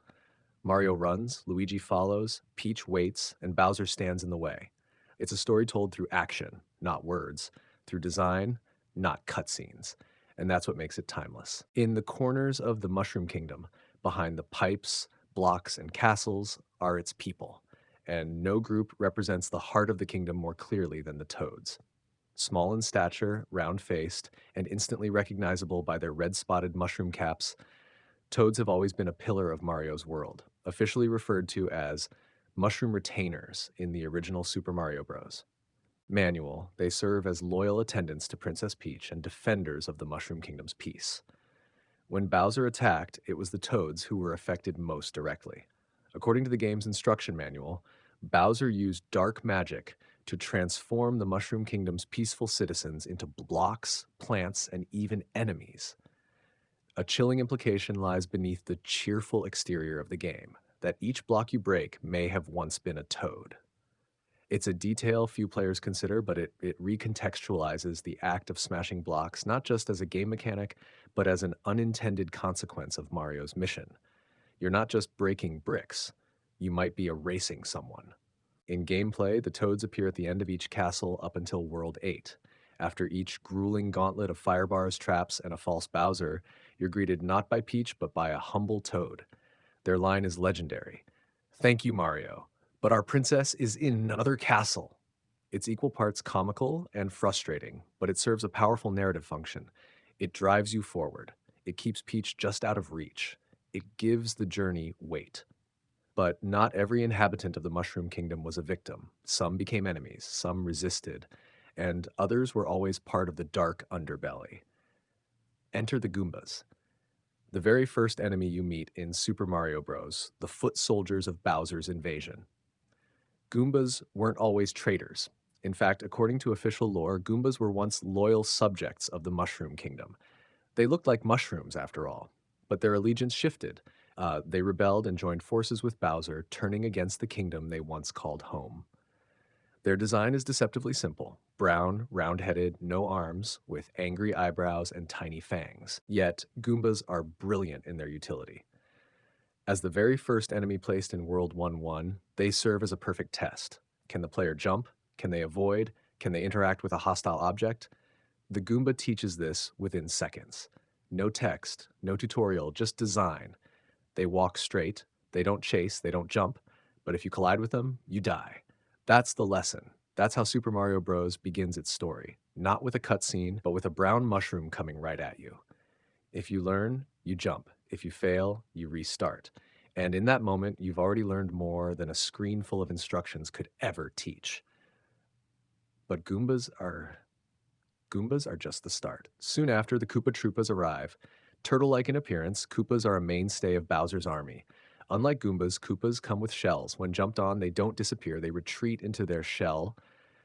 Mario runs, Luigi follows, Peach waits, and Bowser stands in the way. It's a story told through action, not words, through design, not cutscenes. And that's what makes it timeless. In the corners of the Mushroom Kingdom, behind the pipes, blocks, and castles, are its people. And no group represents the heart of the kingdom more clearly than the Toads. Small in stature, round faced, and instantly recognizable by their red spotted mushroom caps, Toads have always been a pillar of Mario's world, officially referred to as mushroom retainers in the original Super Mario Bros. Manual, they serve as loyal attendants to Princess Peach and defenders of the Mushroom Kingdom's peace. When Bowser attacked, it was the Toads who were affected most directly. According to the game's instruction manual, Bowser used dark magic to transform the Mushroom Kingdom's peaceful citizens into blocks, plants, and even enemies. A chilling implication lies beneath the cheerful exterior of the game, that each block you break may have once been a toad. It's a detail few players consider, but it recontextualizes the act of smashing blocks not just as a game mechanic, but as an unintended consequence of Mario's mission. You're not just breaking bricks, you might be erasing someone. In gameplay, the toads appear at the end of each castle up until World 8. After each grueling gauntlet of fire bars, traps, and a false Bowser, you're greeted not by Peach, but by a humble toad. Their line is legendary. "Thank you, Mario, but our princess is in another castle." It's equal parts comical and frustrating, but it serves a powerful narrative function. It drives you forward. It keeps Peach just out of reach. It gives the journey weight. But not every inhabitant of the Mushroom Kingdom was a victim. Some became enemies, some resisted, and others were always part of the dark underbelly. Enter the Goombas. The very first enemy you meet in Super Mario Bros., the foot soldiers of Bowser's invasion. Goombas weren't always traitors. In fact, according to official lore, Goombas were once loyal subjects of the Mushroom Kingdom. They looked like mushrooms, after all, but their allegiance shifted. They rebelled and joined forces with Bowser, turning against the kingdom they once called home. Their design is deceptively simple: brown, round-headed, no arms, with angry eyebrows and tiny fangs. Yet, Goombas are brilliant in their utility. As the very first enemy placed in World 1-1, they serve as a perfect test. Can the player jump? Can they avoid? Can they interact with a hostile object? The Goomba teaches this within seconds. No text, no tutorial, just design. They walk straight, they don't chase, they don't jump, but if you collide with them, you die. That's the lesson. That's how Super Mario Bros. Begins its story. Not with a cutscene, but with a brown mushroom coming right at you. If you learn, you jump. If you fail, you restart. And in that moment, you've already learned more than a screen full of instructions could ever teach. But Goombas are just the start. Soon after, the Koopa Troopas arrive. Turtle-like in appearance, Koopas are a mainstay of Bowser's army. Unlike Goombas, Koopas come with shells. When jumped on, they don't disappear. They retreat into their shell,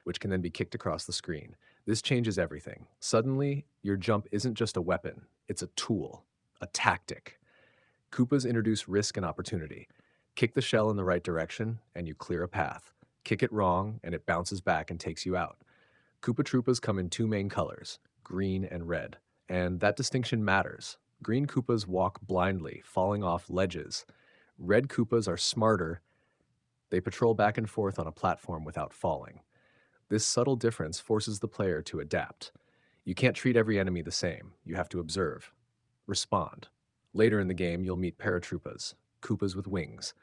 which can then be kicked across the screen. This changes everything. Suddenly, your jump isn't just a weapon. It's a tool, a tactic. Koopas introduce risk and opportunity. Kick the shell in the right direction, and you clear a path. Kick it wrong, and it bounces back and takes you out. Koopa Troopas come in two main colors, green and red, and that distinction matters. Green Koopas walk blindly, falling off ledges. Red Koopas are smarter. They patrol back and forth on a platform without falling. This subtle difference forces the player to adapt. You can't treat every enemy the same. You have to observe, respond. Later in the game, you'll meet Paratroopas, Koopas with wings.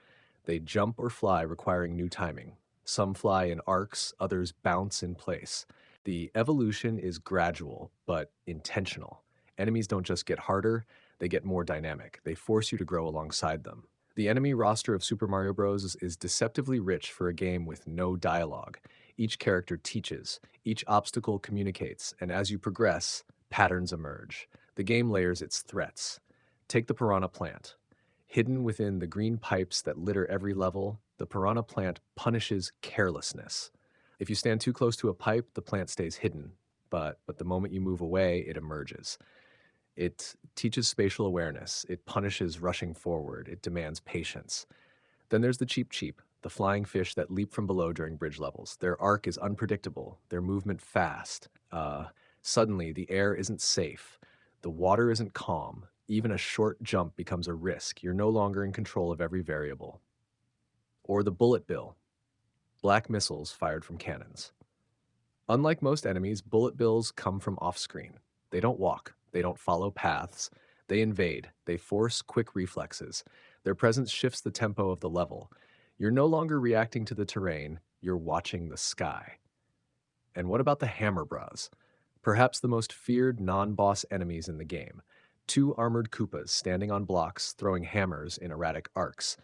They jump or fly, requiring new timing. Some fly in arcs, others bounce in place. The evolution is gradual, but intentional. Enemies don't just get harder, they get more dynamic. They force you to grow alongside them. The enemy roster of Super Mario Bros. Is deceptively rich for a game with no dialogue. Each character teaches, each obstacle communicates, and as you progress, patterns emerge. The game layers its threats. Take the Piranha Plant. Hidden within the green pipes that litter every level, the Piranha Plant punishes carelessness. If you stand too close to a pipe, the plant stays hidden, but the moment you move away, it emerges. It teaches spatial awareness, it punishes rushing forward, it demands patience. Then there's the Cheep Cheep, the flying fish that leap from below during bridge levels. Their arc is unpredictable, their movement fast. Suddenly, the air isn't safe, the water isn't calm. Even a short jump becomes a risk. You're no longer in control of every variable. Or the Bullet Bill, black missiles fired from cannons. Unlike most enemies, bullet bills come from off screen. They don't walk, they don't follow paths, they invade, they force quick reflexes. Their presence shifts the tempo of the level. You're no longer reacting to the terrain, you're watching the sky. And what about the Hammer Bras? Perhaps the most feared non boss enemies in the game. Two armored Koopas standing on blocks, throwing hammers in erratic arcs.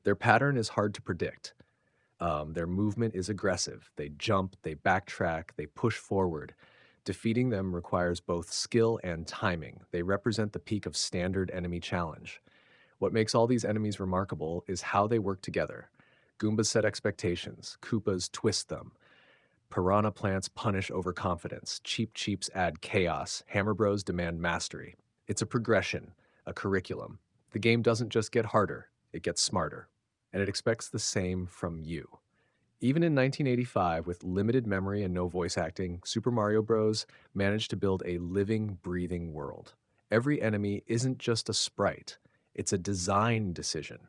Their pattern is hard to predict. Their movement is aggressive. They jump, they backtrack, they push forward. Defeating them requires both skill and timing. They represent the peak of standard enemy challenge. What makes all these enemies remarkable is how they work together. Goombas set expectations, Koopas twist them. Piranha plants punish overconfidence. Cheap Cheeps add chaos. Hammer Bros demand mastery. It's a progression, a curriculum. The game doesn't just get harder, it gets smarter. And it expects the same from you. Even in 1985, with limited memory and no voice acting, Super Mario Bros. Managed to build a living, breathing world. Every enemy isn't just a sprite, it's a design decision,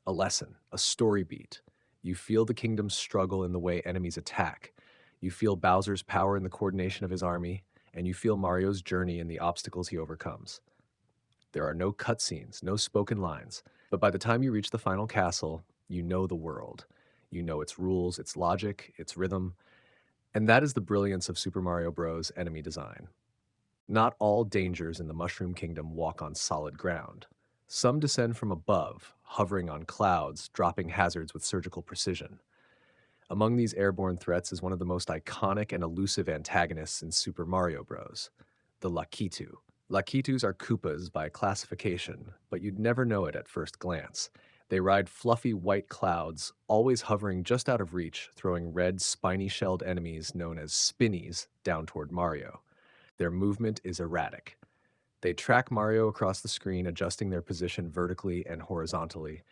a lesson, a story beat. You feel the kingdom's struggle in the way enemies attack. You feel Bowser's power in the coordination of his army, and you feel Mario's journey in the obstacles he overcomes. There are no cutscenes, no spoken lines, but by the time you reach the final castle, you know the world. You know its rules, its logic, its rhythm, and that is the brilliance of Super Mario Bros. Enemy design. Not all dangers in the Mushroom Kingdom walk on solid ground. Some descend from above, hovering on clouds, dropping hazards with surgical precision. Among these airborne threats is one of the most iconic and elusive antagonists in Super Mario Bros., the Lakitu. Lakitus are Koopas by classification, but you'd never know it at first glance. They ride fluffy white clouds, always hovering just out of reach, throwing red, spiny-shelled enemies known as spinnies down toward Mario. Their movement is erratic. They track Mario across the screen, adjusting their position vertically and horizontally,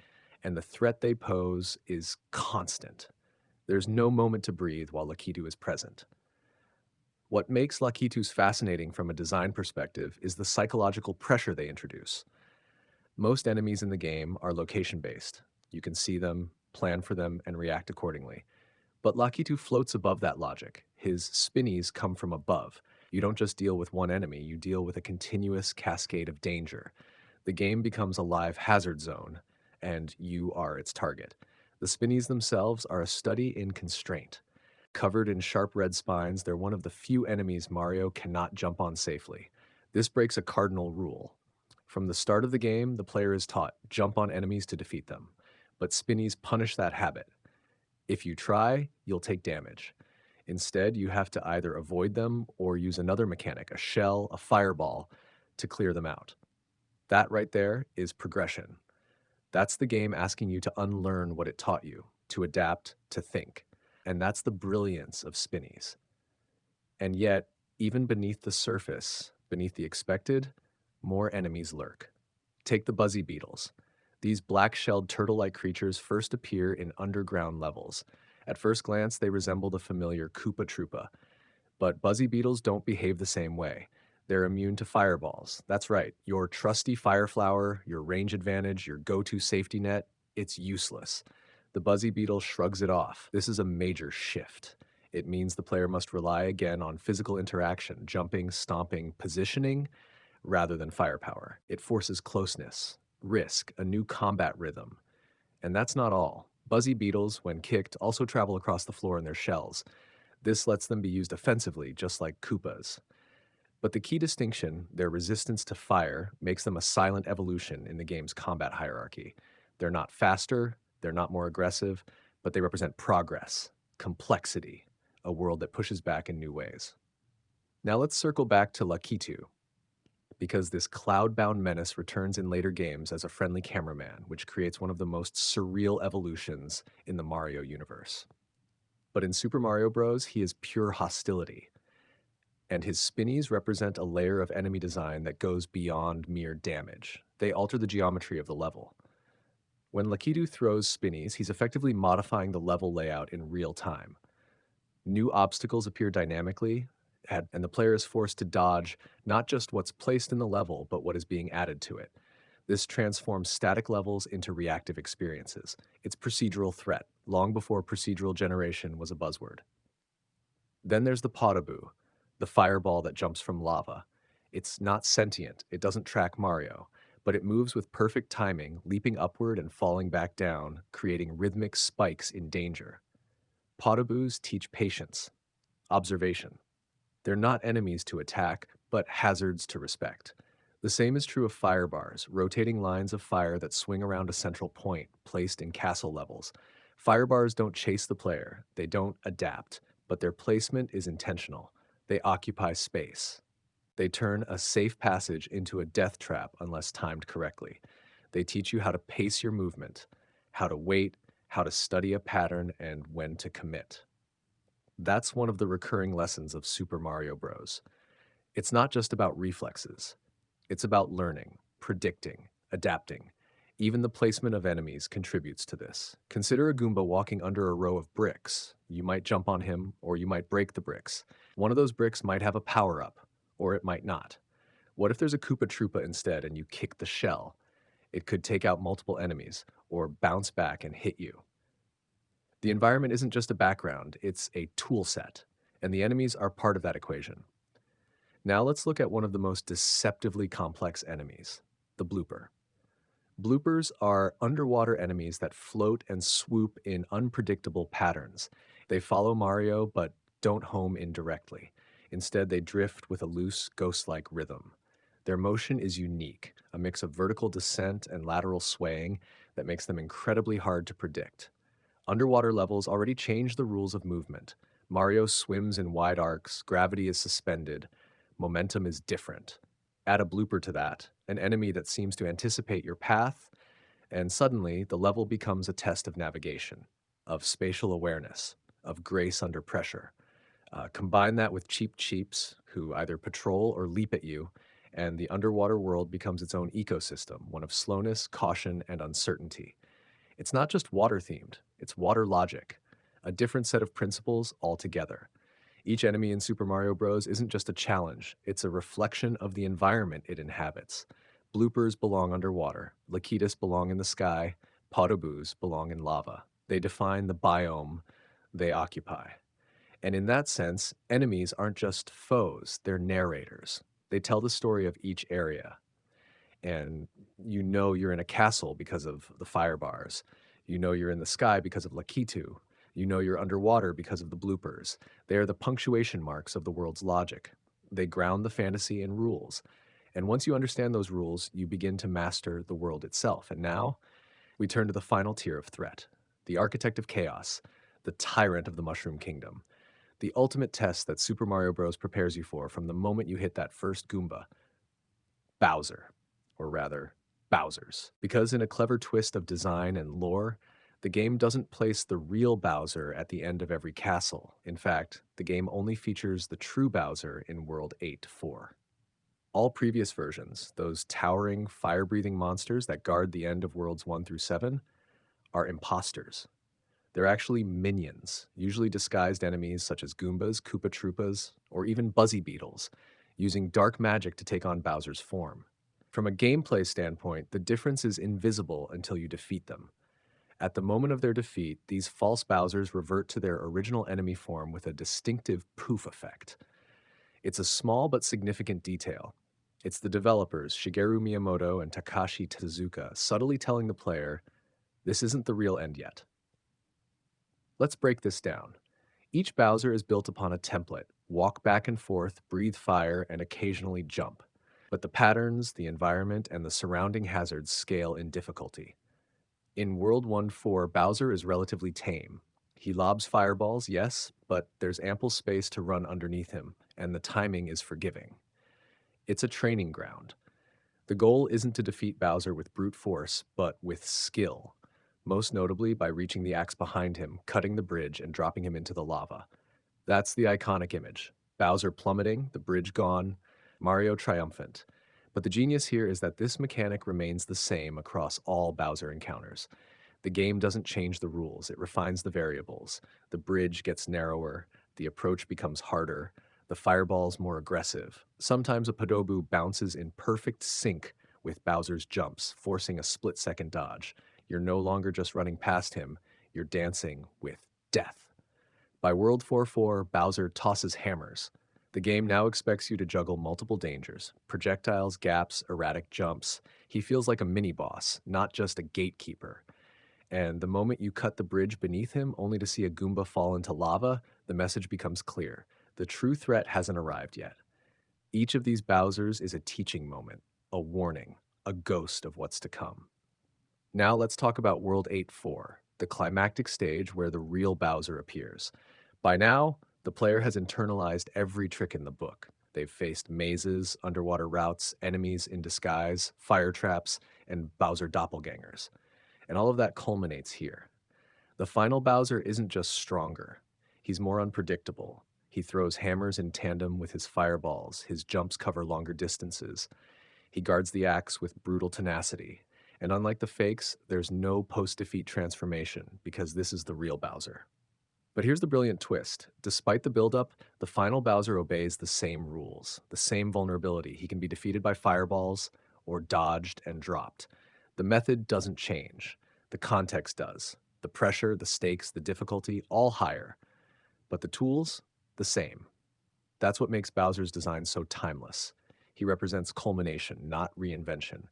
and the threat they pose is constant. There's no moment to breathe while Lakitu is present. What makes Lakitus fascinating from a design perspective is the psychological pressure they introduce. Most enemies in the game are location-based. You can see them, plan for them, and react accordingly. But Lakitu floats above that logic. His spinnies come from above. You don't just deal with one enemy, you deal with a continuous cascade of danger. The game becomes a live hazard zone, and you are its target. The spinnies themselves are a study in constraint. Covered in sharp red spines, they're one of the few enemies Mario cannot jump on safely. This breaks a cardinal rule. From the start of the game, the player is taught, jump on enemies to defeat them. But spinnies punish that habit. If you try, you'll take damage. Instead, you have to either avoid them or use another mechanic, a shell, a fireball, to clear them out. That right there is progression. That's the game asking you to unlearn what it taught you, to adapt, to think. And that's the brilliance of spinnies. And yet, even beneath the surface, beneath the expected, more enemies lurk. Take the Buzzy Beetles. These black-shelled turtle-like creatures first appear in underground levels. At first glance, they resemble the familiar Koopa Troopa. But Buzzy Beetles don't behave the same way. They're immune to fireballs. That's right, your trusty fire flower, your range advantage, your go-to safety net, it's useless. The Buzzy Beetle shrugs it off. This is a major shift. It means the player must rely again on physical interaction, jumping, stomping, positioning, rather than firepower. It forces closeness, risk, a new combat rhythm. And that's not all. Buzzy Beetles, when kicked, also travel across the floor in their shells. This lets them be used offensively, just like Koopas. But the key distinction, their resistance to fire, makes them a silent evolution in the game's combat hierarchy. They're not faster, they're not more aggressive, but they represent progress, complexity, a world that pushes back in new ways. Now let's circle back to Lakitu, because this cloud-bound menace returns in later games as a friendly cameraman, which creates one of the most surreal evolutions in the Mario universe. But in Super Mario Bros., he is pure hostility. and his spinnies represent a layer of enemy design that goes beyond mere damage. They alter the geometry of the level. When Lakitu throws spinnies, he's effectively modifying the level layout in real time. New obstacles appear dynamically, and the player is forced to dodge not just what's placed in the level, but what is being added to it. This transforms static levels into reactive experiences. It's procedural threat, long before procedural generation was a buzzword. Then there's the Podoboo, the fireball that jumps from lava. It's not sentient, it doesn't track Mario, but it moves with perfect timing, leaping upward and falling back down, creating rhythmic spikes in danger. Podoboos teach patience, observation. They're not enemies to attack, but hazards to respect. The same is true of fire bars, rotating lines of fire that swing around a central point, placed in castle levels. Fire bars don't chase the player, they don't adapt, but their placement is intentional. They occupy space. They turn a safe passage into a death trap unless timed correctly. They teach you how to pace your movement, how to wait, how to study a pattern, and when to commit. That's one of the recurring lessons of Super Mario Bros. It's not just about reflexes. It's about learning, predicting, adapting. Even the placement of enemies contributes to this. Consider a Goomba walking under a row of bricks. You might jump on him, or you might break the bricks. One of those bricks might have a power-up, or it might not. What if there's a Koopa Troopa instead and you kick the shell? It could take out multiple enemies, or bounce back and hit you. The environment isn't just a background, it's a tool set, and the enemies are part of that equation. Now let's look at one of the most deceptively complex enemies, the blooper. Bloopers are underwater enemies that float and swoop in unpredictable patterns. They follow Mario but don't home in directly. Instead, they drift with a loose, ghost-like rhythm. Their motion is unique, a mix of vertical descent and lateral swaying that makes them incredibly hard to predict. Underwater levels already change the rules of movement. Mario swims in wide arcs, gravity is suspended, momentum is different. Add a blooper to that, an enemy that seems to anticipate your path, and suddenly the level becomes a test of navigation, of spatial awareness, of grace under pressure. Combine that with Cheep Cheeps, who either patrol or leap at you, and the underwater world becomes its own ecosystem, one of slowness, caution, and uncertainty. It's not just water themed, it's water logic, a different set of principles altogether. Each enemy in Super Mario Bros. Isn't just a challenge, it's a reflection of the environment it inhabits. Bloopers belong underwater, Lakitus belong in the sky, Podoboos belong in lava. They define the biome they occupy. And in that sense, enemies aren't just foes, they're narrators. They tell the story of each area. And you know you're in a castle because of the fire bars. You know you're in the sky because of Lakitu. You know you're underwater because of the bloopers. They are the punctuation marks of the world's logic. They ground the fantasy in rules. And once you understand those rules, you begin to master the world itself. And now we turn to the final tier of threat, the architect of chaos, the tyrant of the Mushroom Kingdom, the ultimate test that Super Mario Bros. Prepares you for from the moment you hit that first Goomba, Bowser, or rather, Bowsers. Because in a clever twist of design and lore, the game doesn't place the real Bowser at the end of every castle. In fact, the game only features the true Bowser in World 8-4. All previous versions, those towering, fire-breathing monsters that guard the end of Worlds 1-7, are imposters. They're actually minions, usually disguised enemies such as Goombas, Koopa Troopas, or even Buzzy Beetles, using dark magic to take on Bowser's form. From a gameplay standpoint, the difference is invisible until you defeat them. At the moment of their defeat, these false Bowsers revert to their original enemy form with a distinctive poof effect. It's a small but significant detail. It's the developers, Shigeru Miyamoto and Takashi Tezuka, subtly telling the player, this isn't the real end yet. Let's break this down. Each Bowser is built upon a template, walk back and forth, breathe fire, and occasionally jump. But the patterns, the environment, and the surrounding hazards scale in difficulty. In World 1-4, Bowser is relatively tame. He lobs fireballs, yes, but there's ample space to run underneath him, and the timing is forgiving. It's a training ground. The goal isn't to defeat Bowser with brute force, but with skill, most notably by reaching the axe behind him, cutting the bridge, and dropping him into the lava. That's the iconic image, Bowser plummeting, the bridge gone, Mario triumphant. But the genius here is that this mechanic remains the same across all Bowser encounters. The game doesn't change the rules, it refines the variables. The bridge gets narrower, the approach becomes harder, the fireball's more aggressive. Sometimes a Podoboo bounces in perfect sync with Bowser's jumps, forcing a split-second dodge. You're no longer just running past him, you're dancing with death. By World 4-4, Bowser tosses hammers. The game now expects you to juggle multiple dangers projectiles, gaps, erratic jumps. He feels like a mini boss, not just a gatekeeper. And the moment you cut the bridge beneath him, only to see a Goomba fall into lava, the message becomes clear. The true threat hasn't arrived yet. Each of these Bowsers is a teaching moment, a warning, a ghost of what's to come. Now let's talk about World 8-4, the climactic stage where the real Bowser appears. By now, the player has internalized every trick in the book. They've faced mazes, underwater routes, enemies in disguise, fire traps, and Bowser doppelgangers. And all of that culminates here. The final Bowser isn't just stronger, he's more unpredictable. He throws hammers in tandem with his fireballs, his jumps cover longer distances. He guards the axe with brutal tenacity. And unlike the fakes, there's no post-defeat transformation because this is the real Bowser. But here's the brilliant twist. Despite the buildup, the final Bowser obeys the same rules, the same vulnerability. He can be defeated by fireballs or dodged and dropped. The method doesn't change. The context does. The pressure, the stakes, the difficulty, all higher. But the tools, the same. That's what makes Bowser's design so timeless. He represents culmination, not reinvention.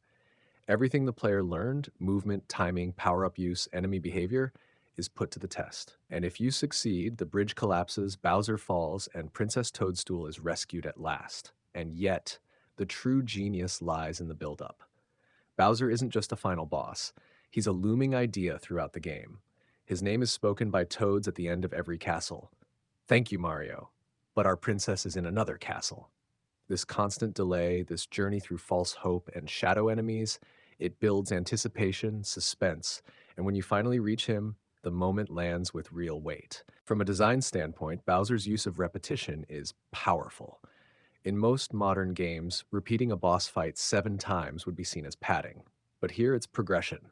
Everything the player learned, movement, timing, power-up use, enemy behavior, is put to the test. And if you succeed, the bridge collapses, Bowser falls, and Princess Toadstool is rescued at last. And yet, the true genius lies in the build-up. Bowser isn't just a final boss. He's a looming idea throughout the game. His name is spoken by toads at the end of every castle. Thank you, Mario. But our princess is in another castle. This constant delay, this journey through false hope and shadow enemies, it builds anticipation, suspense, and when you finally reach him, the moment lands with real weight. From a design standpoint, Bowser's use of repetition is powerful. In most modern games, repeating a boss fight 7 times would be seen as padding, but here it's progression.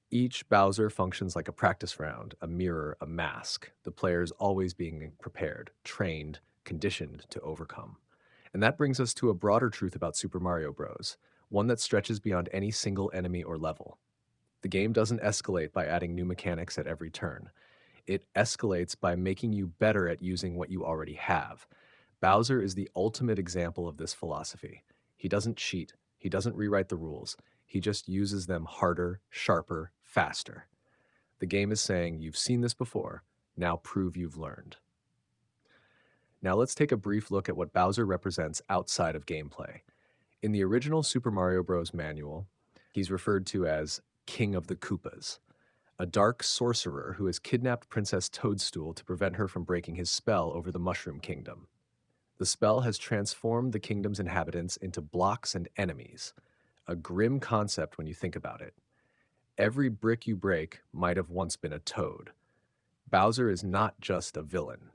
Each Bowser functions like a practice round, a mirror, a mask, the player's always being prepared, trained, conditioned to overcome. And that brings us to a broader truth about Super Mario Bros., one that stretches beyond any single enemy or level. The game doesn't escalate by adding new mechanics at every turn. It escalates by making you better at using what you already have. Bowser is the ultimate example of this philosophy. He doesn't cheat, he doesn't rewrite the rules, he just uses them harder, sharper, faster. The game is saying, you've seen this before, now prove you've learned. Now let's take a brief look at what Bowser represents outside of gameplay. In the original Super Mario Bros. Manual, he's referred to as King of the Koopas, a dark sorcerer who has kidnapped Princess Toadstool to prevent her from breaking his spell over the Mushroom Kingdom. The spell has transformed the kingdom's inhabitants into blocks and enemies, a grim concept when you think about it. Every brick you break might have once been a toad. Bowser is not just a villain.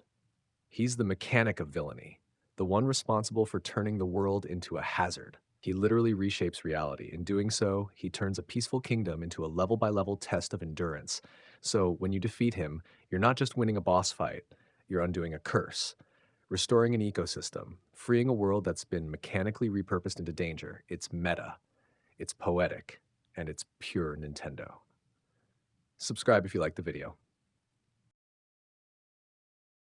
He's the mechanic of villainy, the one responsible for turning the world into a hazard. He literally reshapes reality. In doing so, he turns a peaceful kingdom into a level-by-level test of endurance. So when you defeat him, you're not just winning a boss fight, you're undoing a curse, restoring an ecosystem, freeing a world that's been mechanically repurposed into danger. It's meta, it's poetic, and it's pure Nintendo. Subscribe if you like the video.